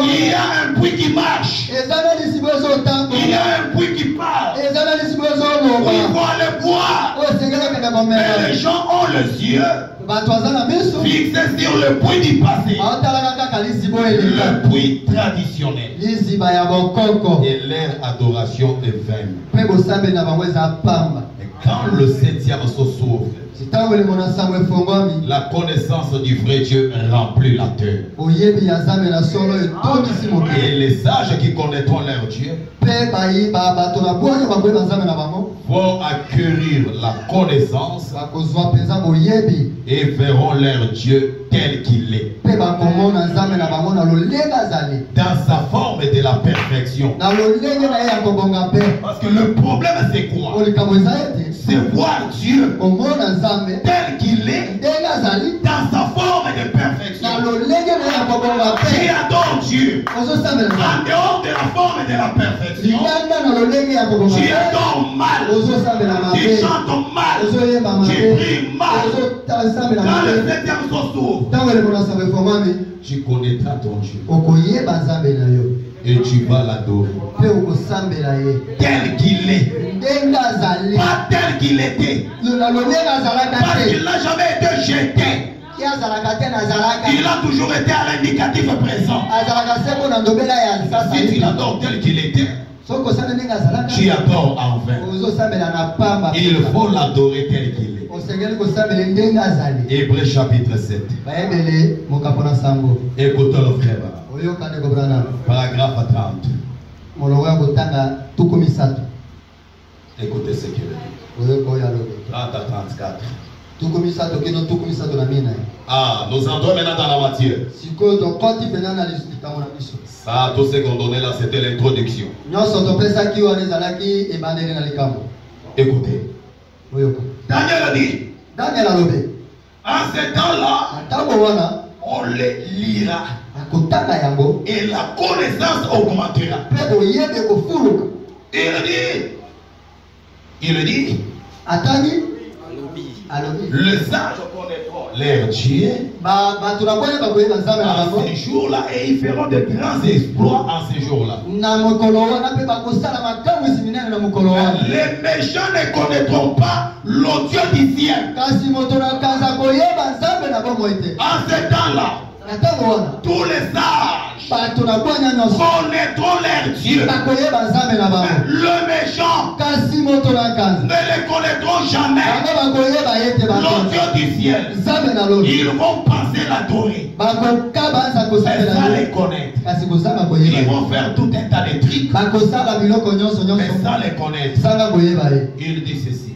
Speaker 1: Il y a un puits qui marche, il y a un puits qui parle, il faut aller boire. Mais les gens ont les yeux fixés sur le puits du passé, le puits traditionnel, et leur adoration est vaine. Et quand le septième se s'ouvre, la connaissance du vrai Dieu remplit la terre. Et les sages qui connaîtront leur Dieu vont acquérir la connaissance et verront leur Dieu tel qu'il est, dans sa forme de la perfection. Parce que le problème c'est quoi? C'est voir Dieu tel qu'il est, dans sa forme de perfection. Tu adores Dieu en dehors de la forme de la perfection. Tu adores mal, tu chantes mal, tu pries mal. Dans le septième s'ouvre, tu connaîtras ton Dieu. Et tu vas l'adorer. Tel qu'il est. Pas tel qu'il était. Parce qu'il n'a jamais été jeté. Il a toujours été à l'indicatif présent. Si tu l'adores tel qu'il était, tu adores en vain. Il faut l'adorer tel qu'il est. Hébreux chapitre 7. Écoutons le frère. Paragraphe 30. Écoutez ce qu'il dit. 30 à 34. Ah, nous entrons maintenant dans la matière. Ça, tout ce qu'on donnait là, c'était l'introduction. Écoutez. Daniel a dit. En ce temps-là, on les lira. Et la connaissance augmentera. Il dit. Le sage connaîtront leur Dieu en ces jours-là et ils feront de grands exploits en ces jours-là. Les méchants ne connaîtront pas le Dieu du ciel. En ce temps-là, tous les sages connaîtront leur Dieu. Le méchant ne les connaîtront jamais. Le Dieu du ciel, ils vont penser l'adorer. Mais ça les connaître. Ils vont faire tout un tas de trucs. Mais ça les connaître. Il dit ceci.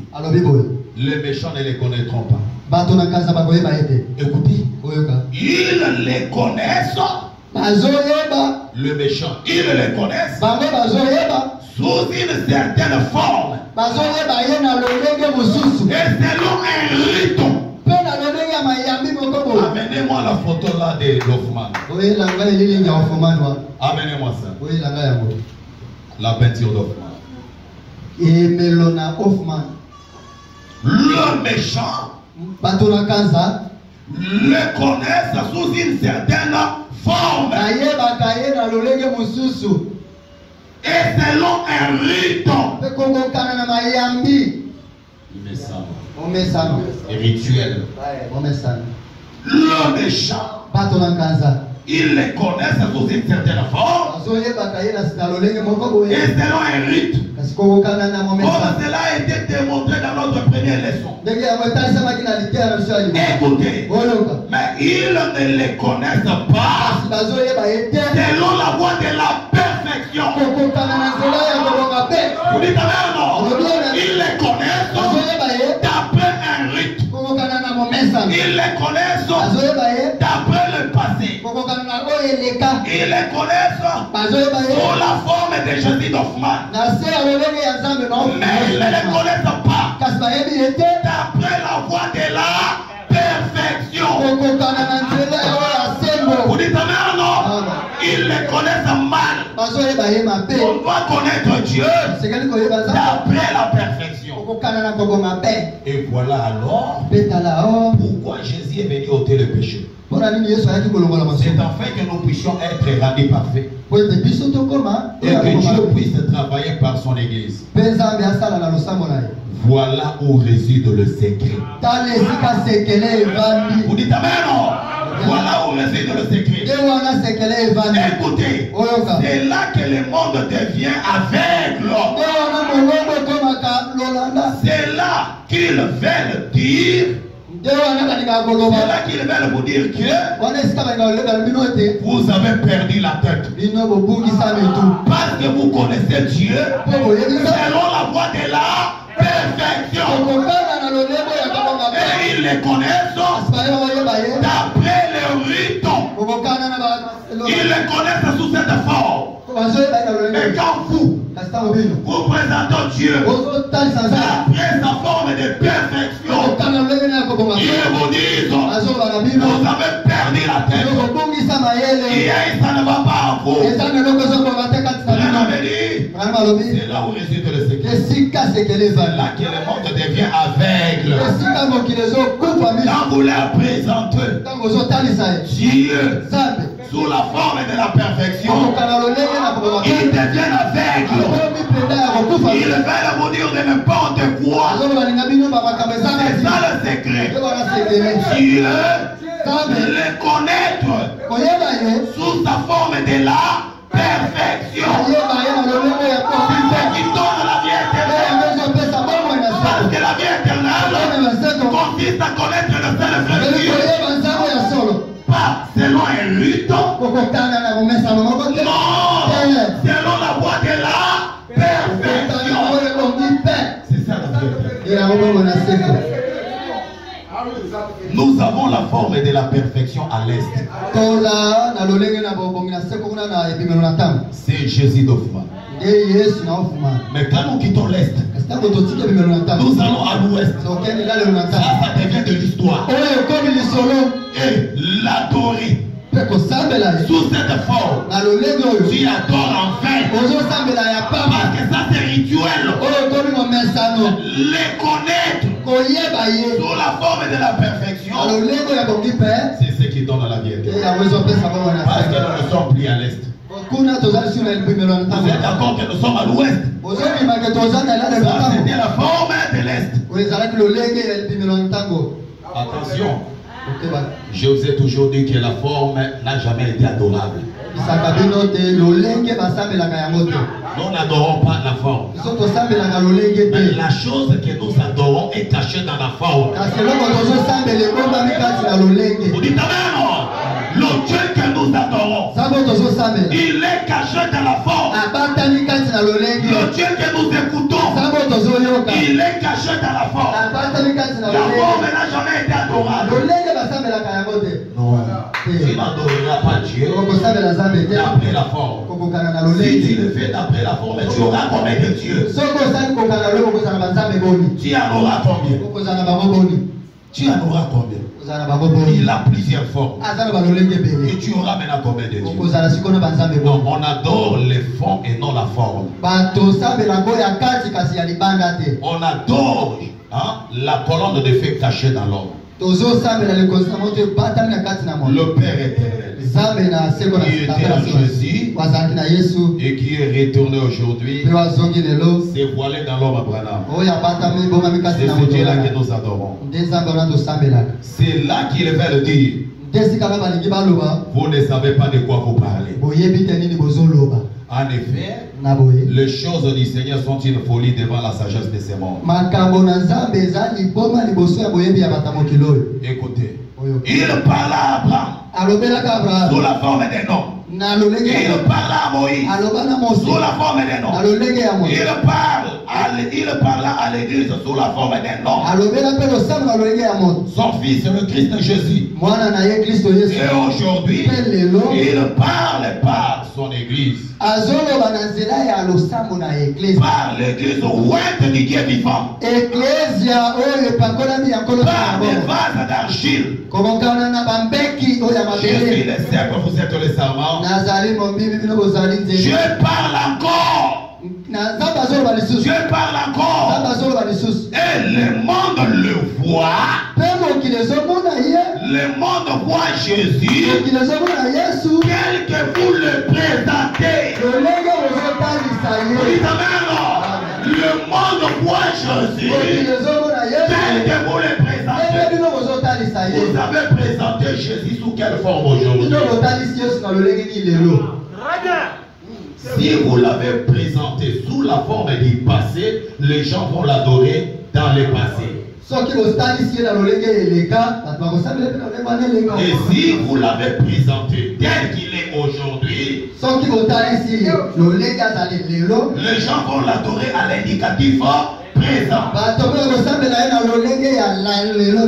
Speaker 1: Les méchants ne les connaîtront pas. Écoutez, ils les connaissent. Le méchant, ils les connaissent sous une certaine forme et selon un rite. Amenez-moi la photo là de Hoffman. Amenez-moi ça. La peinture d'Hoffman. Le méchant le connaissent sous une certaine forme et selon un rite. Rituel. Le méchant, ils les connaissent sous une certaine forme et selon un rite. Comme cela a été démontré dans notre première leçon. Écoutez, mais ils ne les connaissent pas selon la voie de la perfection. Vous dites non? Ils les connaissent d'après un rite. Ils les connaissent d'après le passé. Ils les connaissent sous la forme de Jésus d'Hoffman. Mais ils ne les connaissent pas d'après la voie de la perfection. Vous dites non? Ils les connaissent mal. On doit connaître Dieu d'après la perfection. Et voilà alors pourquoi Jésus est venu ôter le péché. C'est afin que nous puissions être rendus parfaits et que Dieu puisse travailler par son église. Voilà où réside le secret. Vous dites amen, non? Voilà où réside le secret. Écoutez, c'est là que le monde devient aveugle. C'est là qu'ils veulent dire. C'est là qu'ils veulent vous dire que vous avez perdu la tête. Parce que vous connaissez Dieu selon la voie de la perfection. Et ils les connaissent d'après le rite. Ils les connaissent sous cette forme. Et quand vous présentez Dieu d'après sa forme de perfection, ils vous disent vous avez perdu la tête. Et ça ne va pas en vous. C'est là où réside le secret. C'est là que le monde devient aveugle. Quand vous leur présentez Dieu sous la forme de la perfection, ils deviennent aveugles. Ils veulent vous dire de n'importe quoi. C'est ça le secret. Dieu le connaître sous sa forme de la perfection. C'est ce qui donne la vie éternelle. Parce que la vie éternelle consiste à connaître le seul vrai Dieu. Pas selon un rite. Non, selon la voie de la perfection. C'est ça la vie éternelle. Nous avons la forme de la perfection à l'est. C'est Jésus d'Ophma. Mais quand nous quittons l'est, nous allons à l'ouest. Ça devient de l'histoire. Et l'adorer sous cette forme, tu adores enfin. Parce que ça c'est rituel. Les connaître sous la forme de la perfection, c'est ce qui donne la vie éternelle. Parce que nous ne sommes plus à l'est. Vous êtes d'accord que nous sommes à l'ouest? Ça c'était la forme de l'est. Attention, je vous ai toujours dit que la forme n'a jamais été adorable. Nous n'adorons pas la forme. Mais la chose que nous adorons est cachée dans la forme. Vous dites amen. Le Dieu que nous adorons, il est caché dans la forme. Le Dieu que nous écoutons, il est caché dans la forme. La forme n'a jamais été adorable. Non. Tu n'adoreras pas Dieu d'après la forme. Si tu le fais d'après la forme, tu auras combien de Dieu? Tu en auras combien? Tu en auras combien? Il a plusieurs formes. Et tu auras maintenant combien de Dieu? Non, on adore les fonds et non la forme. On adore la colonne de feu cachée dans l'homme. Le Père éternel, qui était en Jésus et qui est retourné aujourd'hui, s'est voilé dans l'homme Abraham. C'est ce Dieu-là que nous adorons. C'est là qu'il va le dire. Vous ne savez pas de quoi vous parlez. En effet, les choses du Seigneur sont une folie devant la sagesse de ces mondes. Écoutez, il parla à Abraham sous la forme d'un homme. Il parla à Moïse sous la forme d'un homme. Il parla à l'église sous la forme d'un homme. Son fils, le Christ Jésus. Et aujourd'hui, il parle par son église. Par l'église ouest du Dieu vivant. Par des vases d'argile. Je suis le serpent, vous êtes le serment. Je parle encore. Je parle encore. Et le monde le voit. Le monde voit Jésus. Tel que vous le présentez. Le monde voit Jésus. Tel que vous le présentez. Vous avez présenté Jésus sous quelle forme aujourd'hui? Si vous l'avez présenté sous la forme du passé, les gens vont l'adorer dans le passé. Et si vous l'avez présenté tel qu'il est aujourd'hui, les gens vont l'adorer à l'indicatif présent.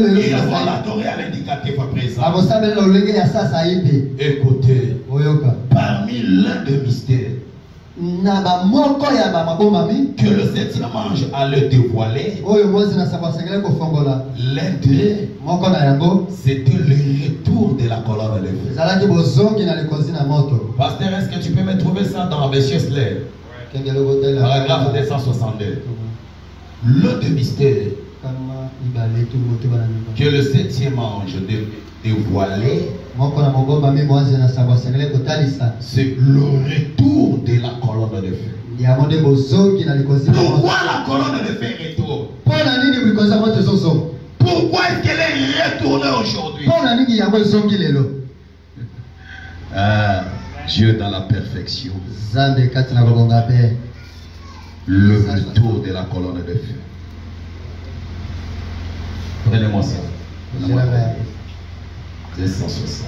Speaker 1: Ils vont l'adorer à l'indicatif présent. Écoutez, parmi l'un des mystères que le septième ange allait dévoiler, l'un d'eux, c'était le retour de la colonne de feu. Pasteur, est-ce que tu peux me trouver ça dans Monsieur Slay, paragraphe 262? Le de mystère que le septième ange dévoilait, C'est le retour de la colonne de feu. Pourquoi la colonne de feu retourne? Pourquoi est-ce qu'elle est retournée aujourd'hui? Dieu dans la perfection. Le retour de la colonne de feu. Prenez-moi ça. 260.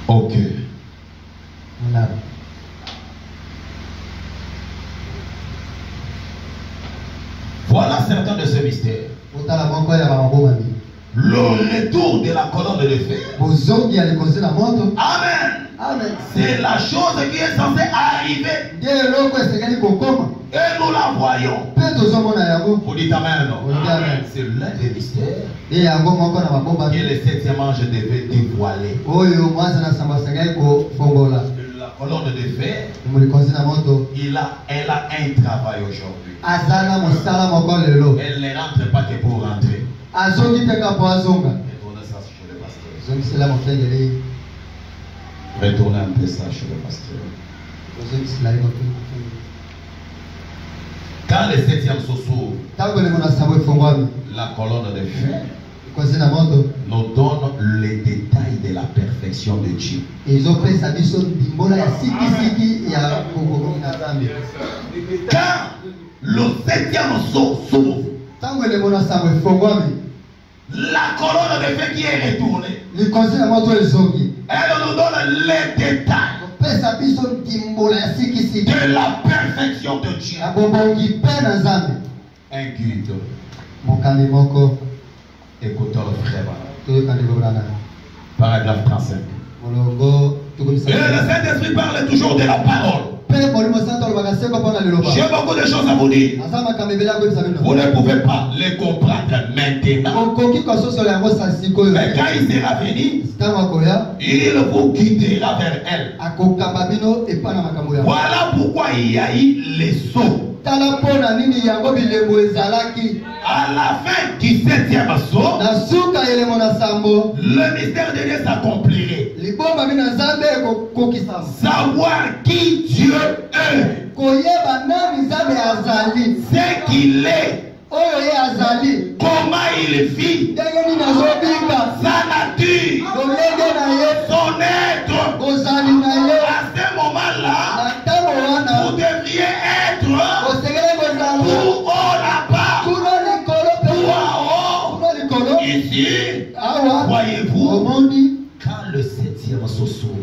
Speaker 1: Ok. Voilà certains de ce mystère. Le retour de la colonne de feu. Amen. C'est la chose qui est censée arriver. Et nous la voyons. Vous dites Amen. C'est l'un des mystères que le 7e ange devait dévoiler. La colonne de feu, elle a un travail aujourd'hui. Elle ne rentre pas que pour rentrer. Retournez ça chez le pasteur. Retournez un peu ça chez le pasteur. Quand le 7e se s'ouvre, la colonne de feu nous donne les détails de la perfection de Dieu. Quand le 7e s'ouvre, la colonne de feu qui est retournée, elle nous donne les détails de la perfection de Dieu. Un guide, écouteur frère. Paragraphe 35. Et le Saint-Esprit parle toujours de la parole. J'ai beaucoup de choses à vous dire. Vous ne pouvez pas les comprendre maintenant. Mais quand il sera venu, il vous guidera vers elle. Voilà pourquoi il y a eu les sauts. À la fin du 7e saut, le mystère de Dieu s'accomplirait. Savoir qui Dieu est, ce qu'il est, comment il vit, sa nature, son être. À ce moment-là, vous devriez être tout haut là-bas, tout en haut. Ici, voyez-vous, quand le 7e se s'ouvre,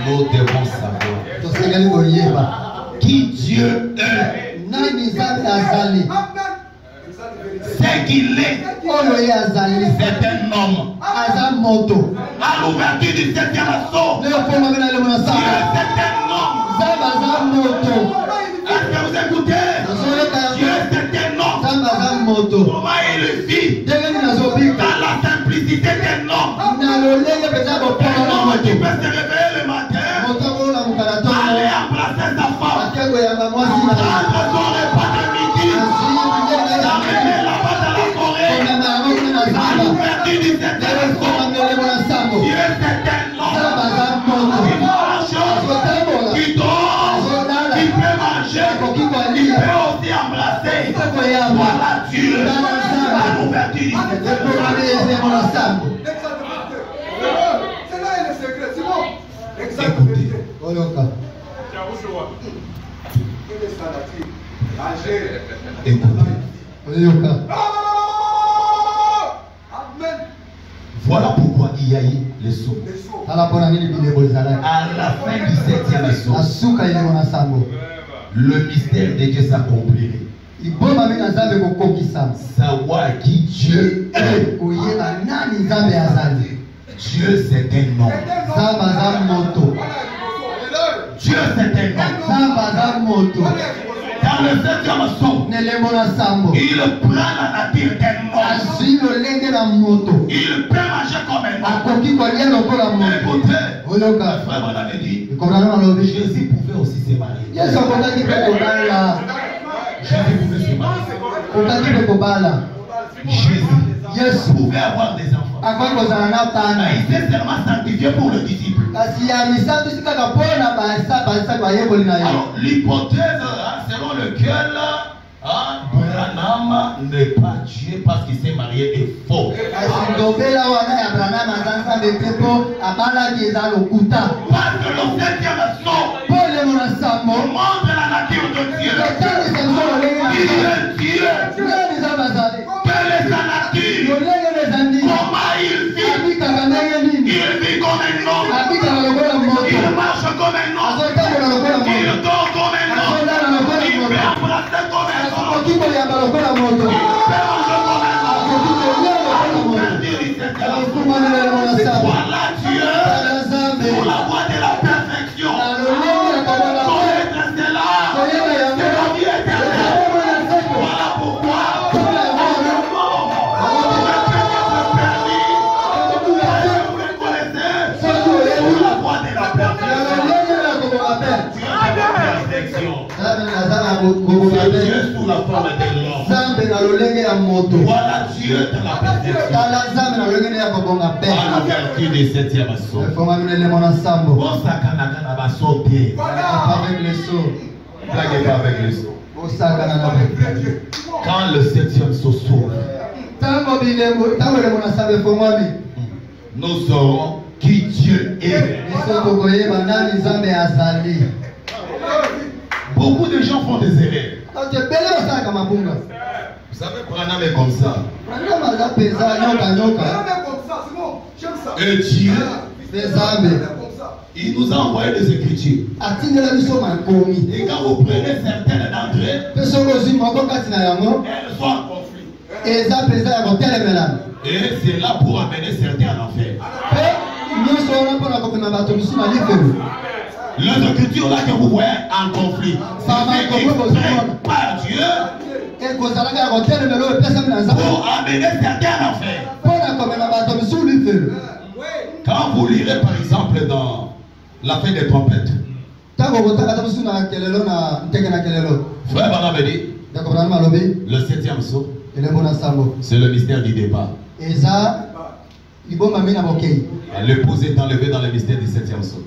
Speaker 1: nous devons savoir qui Dieu est, ce qu'il est. C'est un homme. À l'ouverture du 7e saut, c'est un homme. Est-ce que vous écoutez? Dieu est un homme. Comment il vit? Dans la simplicité d'un homme. Un homme qui peut se réveiller le matin, aller embrasser sa femme, prendre son repas de midi, s'amener là-bas dans la forêt, à l'ouverture du 7e saut. Dieu est un homme qui marche, qui dort, qui peut manger, qui peut aussi embrasser. Voilà Dieu à l'ouverture du 7e saut. Écoutez. Voilà pourquoi il y a eu les sauts. À la fin du 7e saut, le mystère de Dieu s'accomplirait. Savoir qui Dieu est. Dieu c'est un nom. Dieu c'est un nom. Dans le 7e son, il prend la nature d'un homme. Il peut manger comme un homme. Écoutez, frère Madame dit, Jésus pouvait aussi se marier. Jésus pouvait se marier. Jésus pouvait avoir des enfants. Il s'est seulement sanctifié pour le disciple. Alors, l'hypothèse selon laquelle Branham n'est pas Dieu parce qu'il s'est marié est faux. Parce que le 7e son montre la nature de Dieu. Dieu. Quelle est sa nature? Comment il vit? Il vit comme un homme. Il marche comme un homme. Il dort comme un homme. Il peut embrasser comme un homme. Il peut manger comme un homme. Voilà Dieu pour la voie de la perfection. Connaître cela, c'est la vie éternelle. Voilà pourquoi Dieu sous la forme de l'homme. Voilà Dieu dans la perfection. À la vertu des 7e sons. Blaguez pas avec les sons. Quand le 7e son s'ouvre, nous saurons qui Dieu est. Beaucoup de gens font des erreurs. Vous savez, Branham est comme ça. Et Dieu, il nous a envoyé des écritures. Et quand vous prenez certaines d'entre elles, elles sont en conflit. Et c'est là pour amener certains en enfer. Les écritures là que vous voyez en conflit, ça fait exprès par Dieu pour amener certains en enfer. Quand vous lirez par exemple dans la fête des trompettes, frère Branham dit, le 7e son, c'est le mystère du départ. L'épouse est enlevée dans le mystère du 7e son.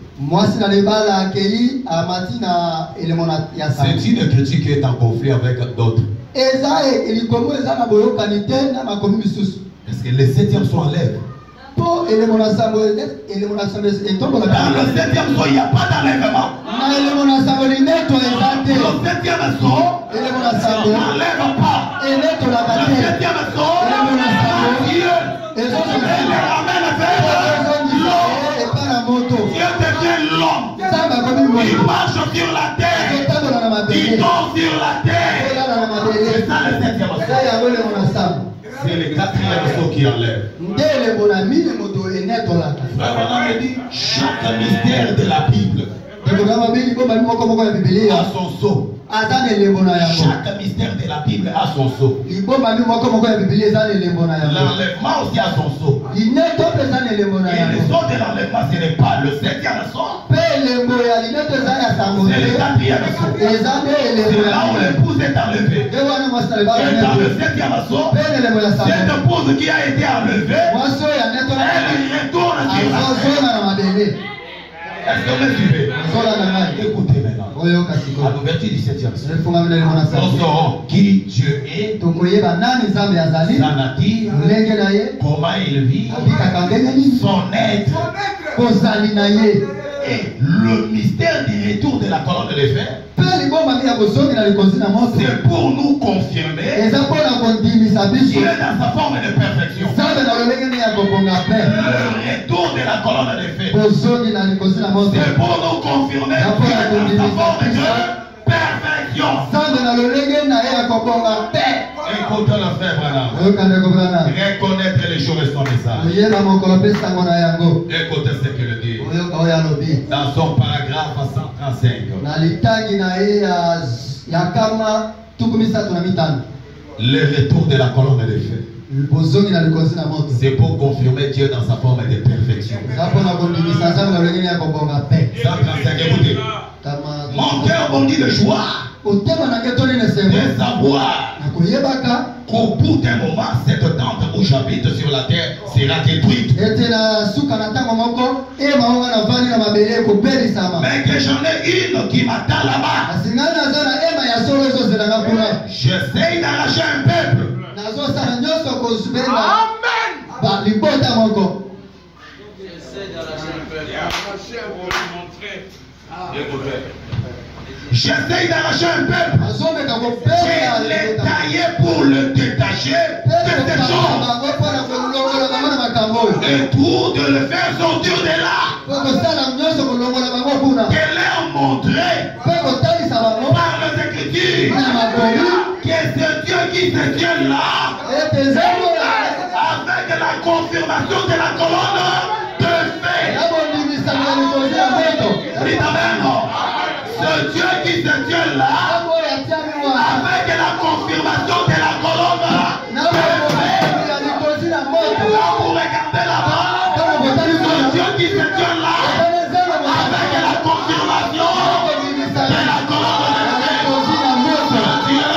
Speaker 1: C'est une écriture qui est en conflit avec d'autres. Est-ce que le 7e son enlève? Dans le 7e son, il n'y a pas d'enlèvement. Le 7e son n'enlève pas. Le 7e son, Dieu ramène vers l'homme. Dieu devient l'homme. Il marche sur la terre. Il dort sur la terre. C'est ça le 7e son. C'est le 4e son qui enlève. Frère dit, chaque mystère de la Bible a son sceau. Chaque mystère de la Bible a son sceau. L'enlèvement aussi a son sceau. Et le sceau de l'enlèvement, ce n'est pas le 7e son. C'est le 4e son. C'est là où l'épouse est enlevée. Et dans le 7e son, cette épouse qui a été enlevée, elle retourne sur la terre. Est-ce que vous me suivez? Écoutez maintenant. À l'ouverture du 7e son, nous saurons qui Dieu est, sa nature, comment il vit, son être, et le mystère du retour de la colonne de fer. C'est pour nous confirmer Dieu dans sa forme de perfection. Le retour de la colonne de fer, c'est pour nous confirmer Dieu dans sa forme de perfection. Écoutez le frère Branham. Reconnaître les choses de son message. Écoutez ce qu'il dit dans son paragraphe 135.
Speaker 2: yakama tukumisa tunamitano.
Speaker 1: Le retour de la colonne de feu.
Speaker 2: Bozongi na likosi na moto.
Speaker 1: C'est pour confirmer Dieu dans sa forme de perfection.
Speaker 2: Zapo na kondimisa zangu na lengine ya kobonga pe.
Speaker 1: 135, écoutez. Mon cœur bondit de joie de savoir qu'au bout d'un moment, cette tente où j'habite sur la terre sera détruite. Mais que j'en ai une qui m'attend là-bas. J'essaye d'arracher un peuple. J'essaye d'arracher un peuple. Je l'ai taillé pour le détacher de ces choses. Et pour de le faire sortir de là. De leur montrer par les Écritures que c'est Dieu qui se tient là. Avec la confirmation de la colonne de feu. Ce Dieu qui se tient là, avec la confirmation de la colonne de feu. Vous regardez là-bas, ce Dieu qui se tient là, avec la confirmation de la colonne de feu. Ce Dieu,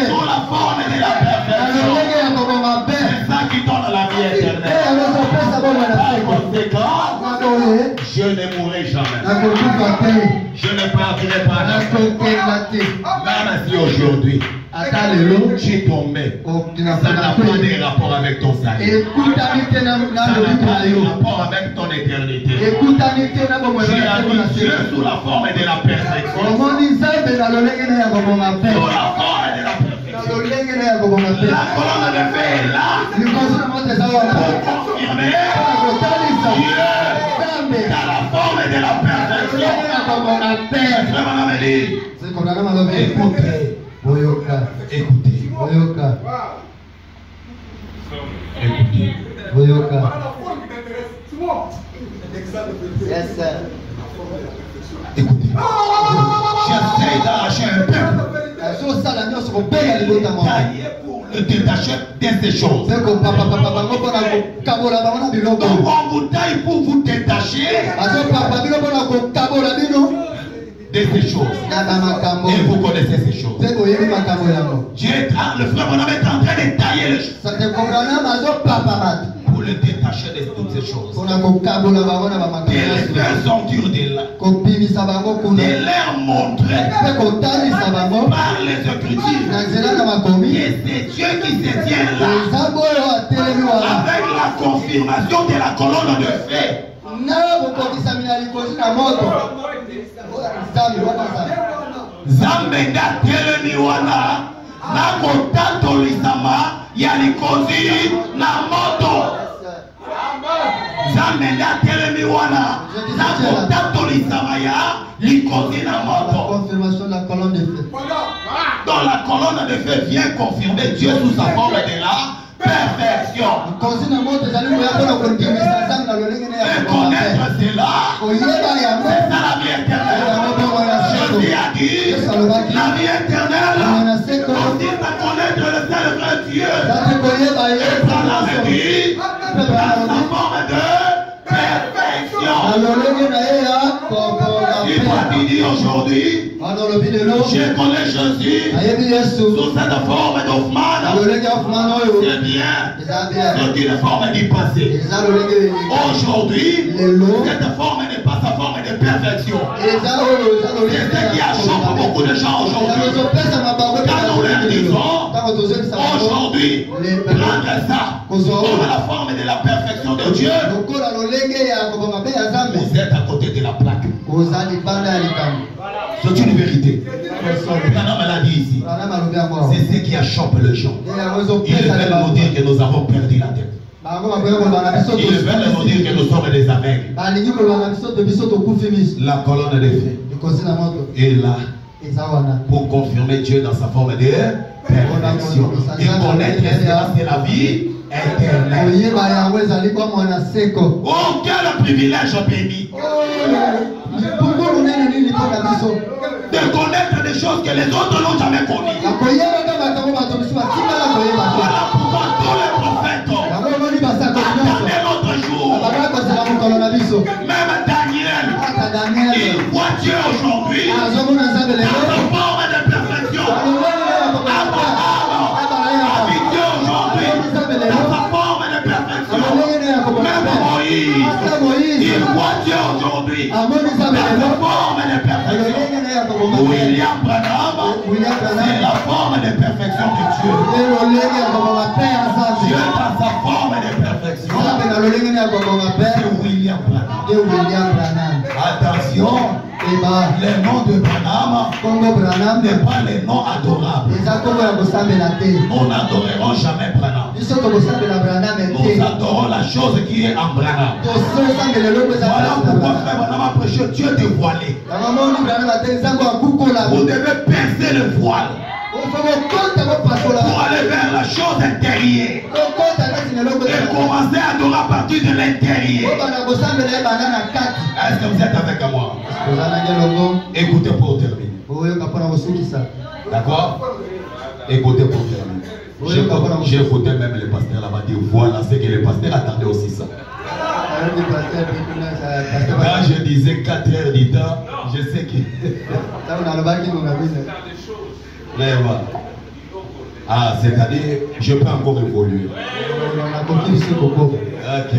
Speaker 1: sous la forme de la perfection, c'est ça qui donne la vie éternelle. Par conséquent, je ne mourrai jamais. Je ne partirai pas. Même si aujourd'hui tu es tombé, ça n'a pas de rapport avec ton salut. Ça n'a pas de rapport avec ton éternité. Tu as mis Dieu sous la forme de la perfection. Sous la forme de la perfection. La colonne de feu est là pour confirmer Dieu dans la forme de la perfection. Écoutez. Écoutez. Écoutez. J'essaie d'arracher un peuple. Taillé pour le détacher de ces choses. Donc on vous taille pour vous détacher de ces choses. Et vous connaissez ces choses. Dieu est, le frère Bonhomme est en train de tailler les choses pour le détacher de toutes ces choses. De les faire sortir de là. De leur montrer par les Écritures que c'est Dieu qui se tient là avec la confirmation de la colonne de feu. Zambe ngatelemi wana na kotatolisama ya likozi na moto. Zambe ngatelemi wana na kotatolisama ya likozi na moto.
Speaker 2: Confirmation de la colonne de feu.
Speaker 1: Donc la colonne de feu vient confirmer Dieu sous sa forme de la perfection. Et connaître cela, c'est ça la vie éternelle. Jésus a dit, la vie éternelle consiste à connaître le seul vrai Dieu. Et par la vie, dans sa forme de perfection. Il doit dire aujourd'hui, je connais Jésus sous cette forme d'Hoffmann. C'est bien. C'est une forme du passé. Aujourd'hui, cette forme n'est pas sa forme de perfection. C'est ce qui a choqué beaucoup de gens aujourd'hui. Quand nous leur disons, aujourd'hui, prendre ça comme la forme de la perfection de Dieu, vous êtes à côté de la plaque. C'est une vérité. Madame l'a dit ici. C'est ce qui a choqué les gens. Ils veulent nous dire que nous avons perdu la tête. Ils veulent nous dire que nous sommes des aveugles. La colonne de feu est là pour confirmer Dieu dans sa forme de perfection. Et connaître cela, c'est la vie éternelle. Oh, quel privilège béni de connaître des choses que les autres n'ont jamais connues. Voilà pourquoi tous les prophètes attendaient l'autre jour. Même Daniel, il voit Dieu aujourd'hui dans sa forme de perfection. Abraham a vu Dieu aujourd'hui dans sa forme de perfection. Même Moïse, il voit Dieu aujourd'hui dans sa forme de perfection. William Branham, c'est la forme de perfection de Dieu. Dieu dans sa forme de perfection. C'est William Branham. Attention, le nom de Branham n'est pas le nom adorable. Nous n'adorerons jamais Branham. Nous adorons la chose qui est en Branham. Voilà pourquoi frère Branham a prêché Dieu dévoilé. Vous devez percer le voile pour aller vers la chose intérieure et commencer à adorer à partir de l'intérieur. Est-ce que vous êtes avec moi? Écoutez pour terminer. D'accord? Écoutez pour terminer. J'ai écouté même les pasteurs là-bas dire voilà ce que les pasteurs attendaient aussi ça. Quand je disais 4 heures du temps, je sais que. Mais voilà. Ah, c'est-à-dire, je peux encore évoluer. Ok.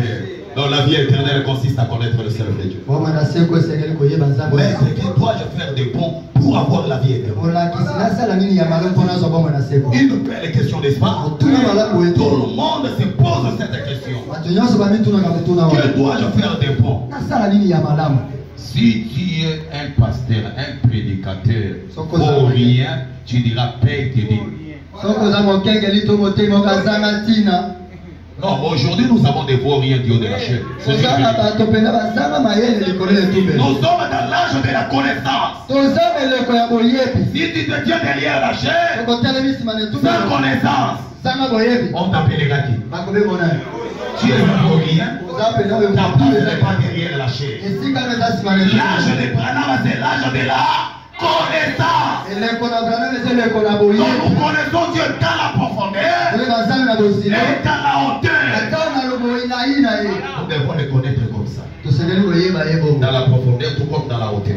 Speaker 1: Donc la vie éternelle consiste à connaître le seul vrai Dieu. Mais que dois-je faire de bon pour avoir la vie éternelle? Une belle question, n'est-ce pas? Tout le monde se pose cette question. Que dois-je faire de bon? Si tu es un pasteur, un prédicateur, pour rien, tu diras paix te dit. Non, aujourd'hui nous avons des vauriens du haut de la chair. Nous sommes dans l'âge de la connaissance. Si tu te tiens derrière la chair, sans connaissance, on t'appellera qui? Tu es un vaurien, ta place n'est pas derrière la chair. L'âge de Branham, c'est l'âge de la connaissance. Donc nous connaissons Dieu dans la profondeur et dans la hauteur. Nous devons le connaître comme ça. Dans la profondeur tout comme dans la hauteur.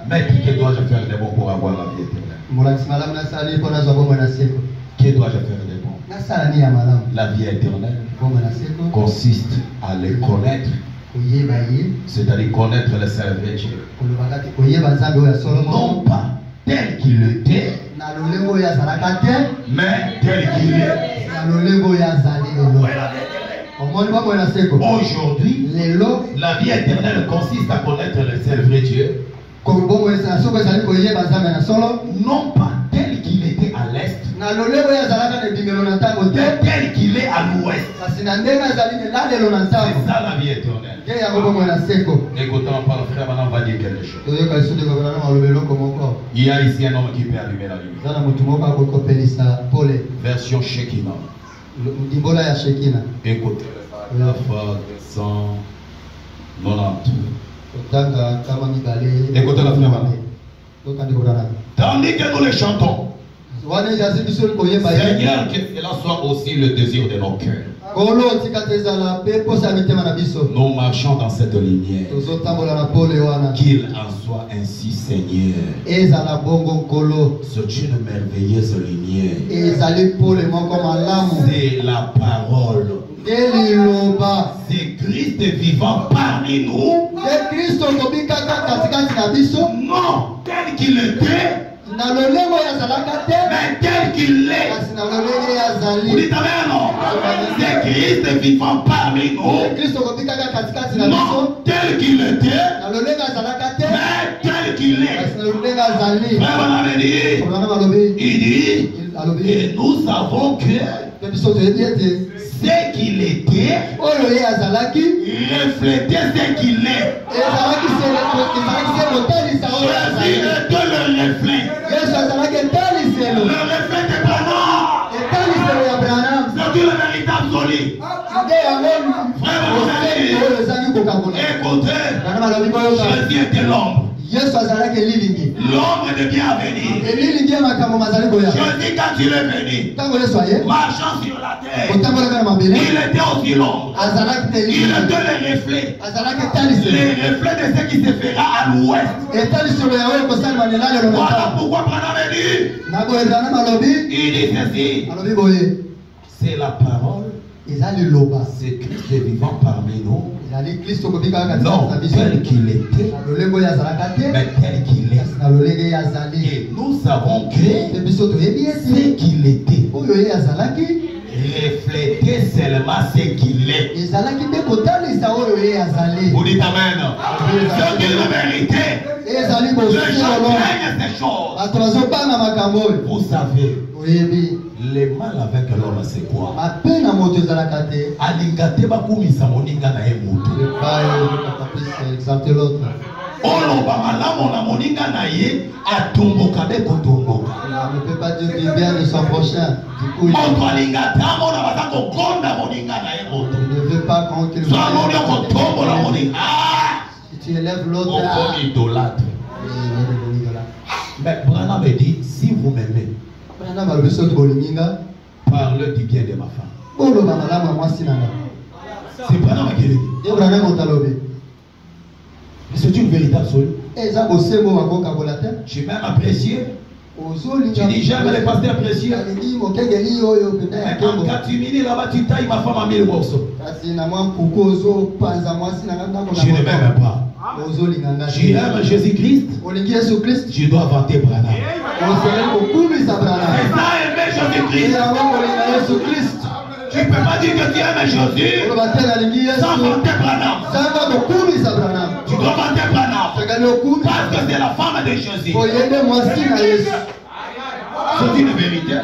Speaker 1: Mais que dois-je faire de bon pour avoir la vie éternelle? Que dois-je faire de bon? La vie éternelle consiste à les connaître. C'est-à-dire connaître le seul vrai Dieu. Non pas tel qu'il était, mais tel qu'il est. Aujourd'hui, la vie éternelle consiste à connaître le seul vrai Dieu. Non pas tel qu'il était à l'est, mais tel qu'il est à l'ouest. C'est ça la vie éternelle. Écoutons par le frère, maintenant on va dire quelque chose. Il y a ici un homme qui peut allumer la lumière. Version Shekinah. Écoutez. La fois 190. Écoutez la frère. Tandis que nous les chantons, Seigneur, que cela soit aussi le désir de nos cœurs. Nous marchons dans cette lumière. Qu'il en soit ainsi, Seigneur. C'est une merveilleuse lumière. C'est la parole. C'est Christ vivant parmi nous. Non, tel qu'il était, mais tel qu'il est. Vous dites amen, non? C'est Christ vivant parmi nous. Non, tel qu'il était, mais tel qu'il est. Frère Branham dit, et nous savons que ce qu'il était reflétait ce qu'il est. Jésus était le reflet. Le reflet de Branham. C'est le véritable solide. Frère, écoutez, Jésus était l'ombre. L'homme de bien venir. Jésus, quand il est venu, marchant sur la terre, il était aussi l'ombre. Il était le reflet. Les reflets de ce qui se fera à l'ouest. Voilà pourquoi Branham dit, il dit ceci. C'est la parole. C'est Christ vivant parmi nous. Non, tel qu'il était, mais tel qu'il est. Et nous savons que ce qu'il était reflétait seulement ce qu'il est. Vous dites amen. Ce qu'il méritait. Les gens craignent ces choses. Vous savez, le mal avec l'homme c'est quoi? Alingate bakumisa moninga na emutu. Oloba malamu na moninga na ye atumbuka de kotumbuka.
Speaker 2: On ne peut pas dire du bien de son prochain. Du coup, il ne veut pas qu'on qu'il si tu élèves l'autre,
Speaker 1: mais Branham me dit, si vous m'aimez, parlez du bien de ma femme. C'est Branham qui dit. Mais c'est une vérité absolue. J'ai même apprécié. Tu dis j'aime les pasteurs précieux. Mais quand tu minis là-bas, tu tailles ma femme en 1000 morceaux. Je ne m'aime pas. J'aime Jésus-Christ. Je dois vanter Branham. Et ça aimer Jésus-Christ. Tu ne peux pas dire que tu aimes Jésus sans vanter Branham. Tu dois vanter Branham parce que c'est la femme de Jésus. C'est une vérité.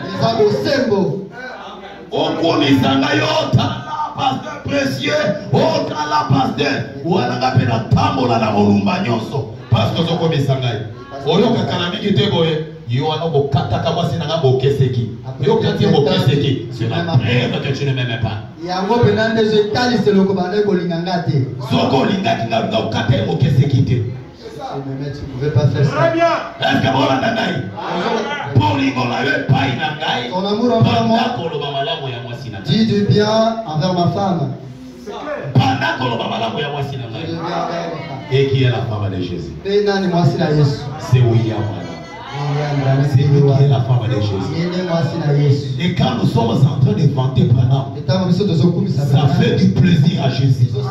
Speaker 1: Pasteur précieux, la pasteur, ou à la pena tambola la molumba nyonso, pasteur zoko misangai. Oyo kakanami kiteboye, yo ano bokata kabasi na bokeseki. Yo kati bokeseki, c'est la preuve que tu ne m'aimes pas.
Speaker 2: Yango benande je tali se loko bande kolingangate.
Speaker 1: Zoko lingaki na kate bokeseki te.
Speaker 2: Tu ne pouvais pas faire ça.
Speaker 1: Est-ce que vous l'avez? Pour l'Igola, pas inangai.
Speaker 2: Ton amour envers moi. Dis du bien envers ma femme.
Speaker 1: Et qui est la femme de Jésus? C'est William. C'est lui qui est la femme de Jésus. Et quand nous sommes en train de vanter Branham, ça fait du plaisir à Jésus. Vous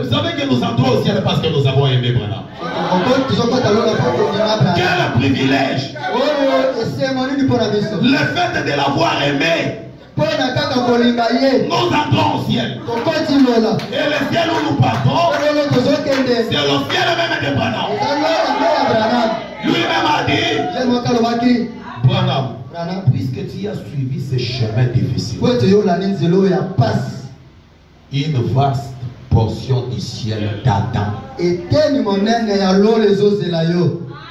Speaker 1: savez que nous entrons au ciel parce que nous avons aimé Branham. Quel privilège! Le fait de l'avoir aimé. Nous entrons au ciel. Et le ciel où nous partons, c'est le ciel même de Branham. Lui-même a dit, Branham, puisque tu as suivi ce chemin difficile, une vaste portion du ciel t'attend.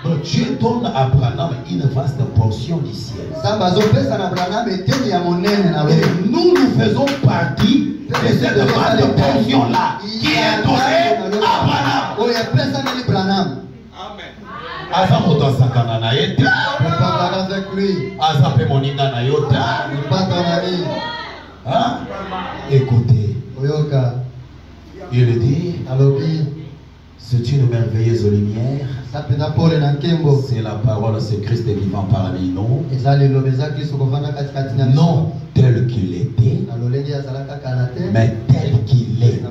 Speaker 1: Donc Dieu donne à Branham une vaste portion du ciel. Et nous faisons partie de cette vaste portion-là qui est donnée à Branham. Aza moto asakana na yete.
Speaker 2: Avec lui.
Speaker 1: Aza pe moninga na yota. Hein? Écoutez. Il dit. C'est une merveilleuse lumière. C'est la parole, c'est Christ vivant parmi nous. Non tel qu'il était, mais tel qu'il est.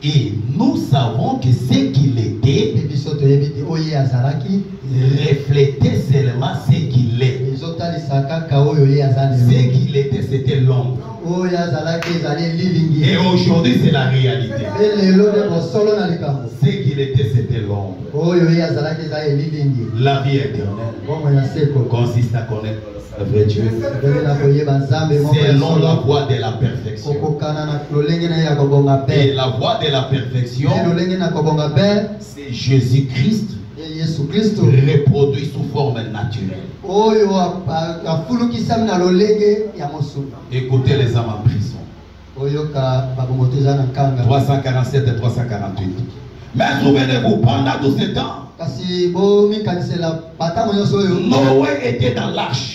Speaker 1: Et nous savons que ce qu'il était reflétait seulement ce qu'il est. Ce qu'il était, c'était l'ombre. Et aujourd'hui, c'est la réalité. Ce qu'il était, c'était l'ombre. La vie éternelle consiste à connaître le vrai Dieu selon la voie de la perfection. Et la voie de la perfection, c'est Jésus-Christ reproduit sous forme naturelle. Écoutez les âmes en prison. 347 et 348. Mais souvenez-vous, pendant tout ce temps, Noé était dans l'arche.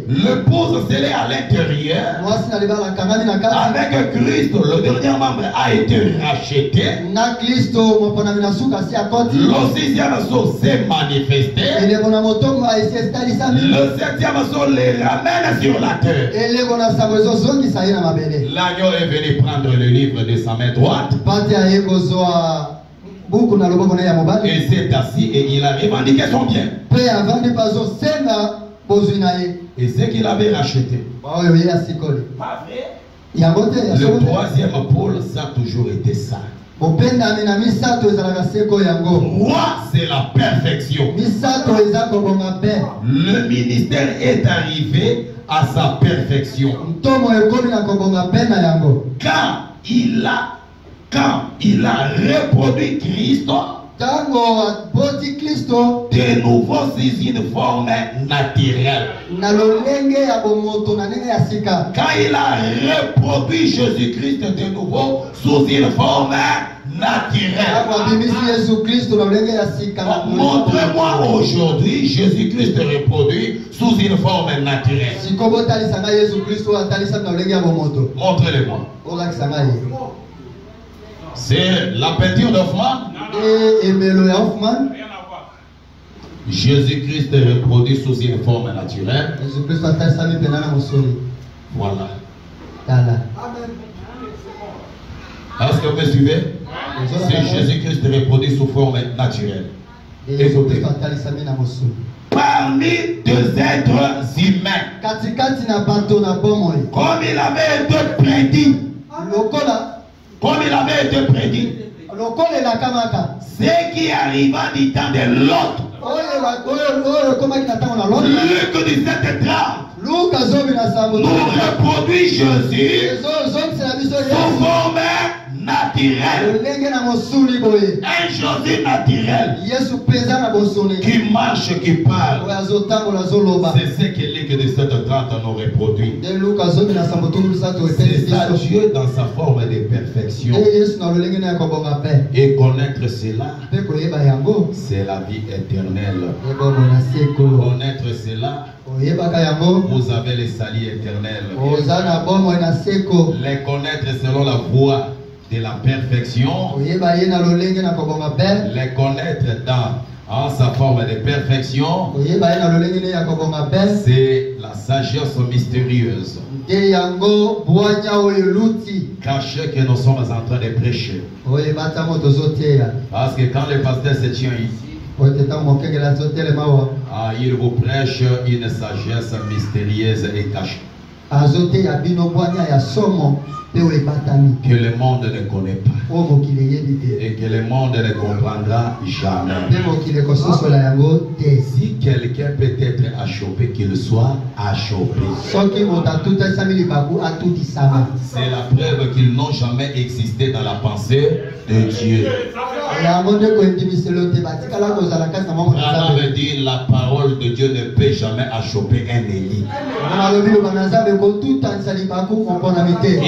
Speaker 1: L'épouse scellée à l'intérieur. Avec Christ, le dernier membre a été racheté. Le sixième saut s'est manifesté. Le septième saut les ramène sur la terre. L'agneau est venu prendre le livre de sa main droite. Et s'est assis et il a revendiqué son bien. Et ce qu'il avait racheté. Le troisième pôle, ça a toujours été ça. 3, c'est la perfection. Le ministère est arrivé à sa perfection. Quand il a reproduit Christ, de nouveau sous une forme naturelle. Quand il a reproduit Jésus-Christ de nouveau sous une forme naturelle. Montrez-moi aujourd'hui Jésus-Christ reproduit sous une forme naturelle. Montrez-le-moi. C'est la peinture d'Hoffmann. Jésus-Christ est reproduit sous une forme naturelle. Voilà. Est-ce que vous me suivez? C'est Jésus-Christ reproduit sous forme naturelle. Écoutez. Parmi deux êtres humains, comme il avait été prédit, ce qui arriva du temps de l'autre. Luc 17:30 nous reproduit Jésus sous forme naturelle. Un Jésus naturel qui marche, qui parle. C'est ce que Luc 17:30 nous reproduit. C'est ça Dieu dans sa forme de perfection. Et connaître cela, c'est la vie éternelle. Connaître cela, vous avez les salis éternels. Les connaître selon la voie de la perfection. Les connaître en sa forme de perfection, c'est la sagesse mystérieuse cachée que nous sommes en train de prêcher. Parce que quand le pasteur se tient ici, il vous prêche une sagesse mystérieuse et cachée que le monde ne connaît pas et que le monde ne comprendra jamais. Si quelqu'un peut être achoppé, qu'il soit achoppé. C'est la preuve qu'ils n'ont jamais existé dans la pensée de Dieu. Cela veut dire la parole de Dieu ne peut jamais achopper un Élie.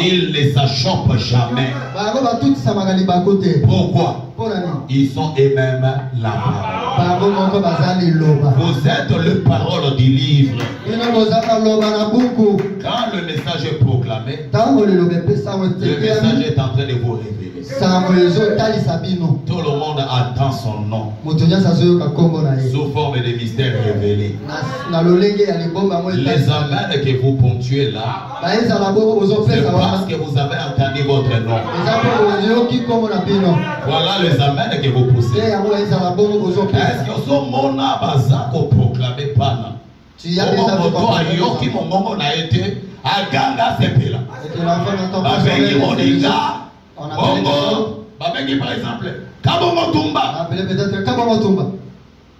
Speaker 1: Il ne s'achoppe jamais. Pourquoi? Ils sont eux-mêmes la parole. Vous êtes le parole du livre. Quand le message est proclamé, le message est en train de vous révéler. Tout le monde attend son nom sous forme de mystère révélé. Les amens que vous ponctuez là, c'est parce que vous avez entendu votre nom. Voilà les amens que vous poussez. Est-ce que ce monde a proclamé par là? Babengi par exemple Kabongo Tumba.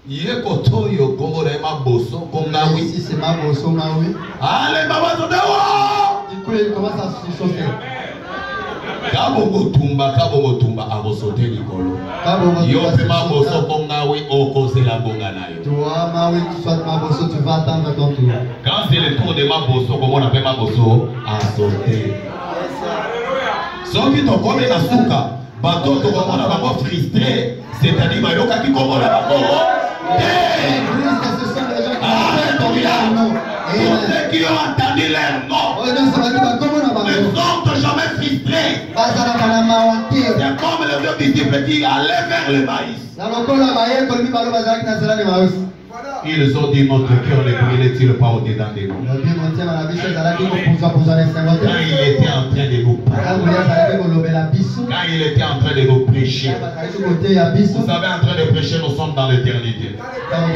Speaker 1: Yekotoyo Komorema Bosso Kongawi.
Speaker 2: Ici c'est ma bosso Maui.
Speaker 1: Allez Baba Zodawa.
Speaker 2: Du coup il commence à se chauffer.
Speaker 1: Kabongo Tumba abosote Nikolo. Yo pema bosso Kongawi oko c'est la bonganayo.
Speaker 2: Toi Maui tu sois ma bosso tu vas attendre ton tour.
Speaker 1: Quand c'est le tour de ma bosso comment on appelle ma bosso à sauter. Soki to kome na suka bateau to on a vraiment frustré, c'est-à-dire bayoka qui comme on a tous ceux qui ont entendu leur nom ne sont jamais frustrés. C'est comme le vieux disciple qui allait vers le maïs. Ils ont dit notre cœur ne brûlait-il pas au-dedans de nous? Quand il était en train de nous parler, quand il était en train de nous prêcher, vous savez, en train de prêcher, nous sommes dans l'éternité. Même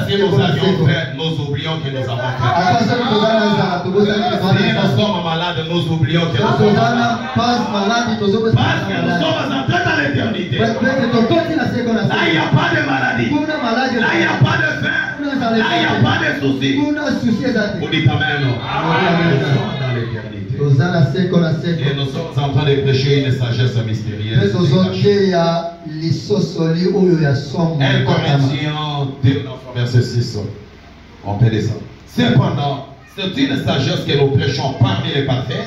Speaker 1: si nous avions fait, nous oublions que nous avons fait. Si nous sommes malades, nous oublions que nous sommes malades. Parce que nous sommes entrés dans l'éternité. Là, il n'y a pas de maladie. Là, il n'y a pas de faim. Là, il n'y a pas de soucis. Vous dites Amen. Nous sommes dans l'éternité. Et nous sommes en train de prêcher une sagesse mystérieuse. 1 Corinthiens 2, verset 6. On peut descendre. Cependant, c'est une sagesse que nous prêchons parmi les parfaits.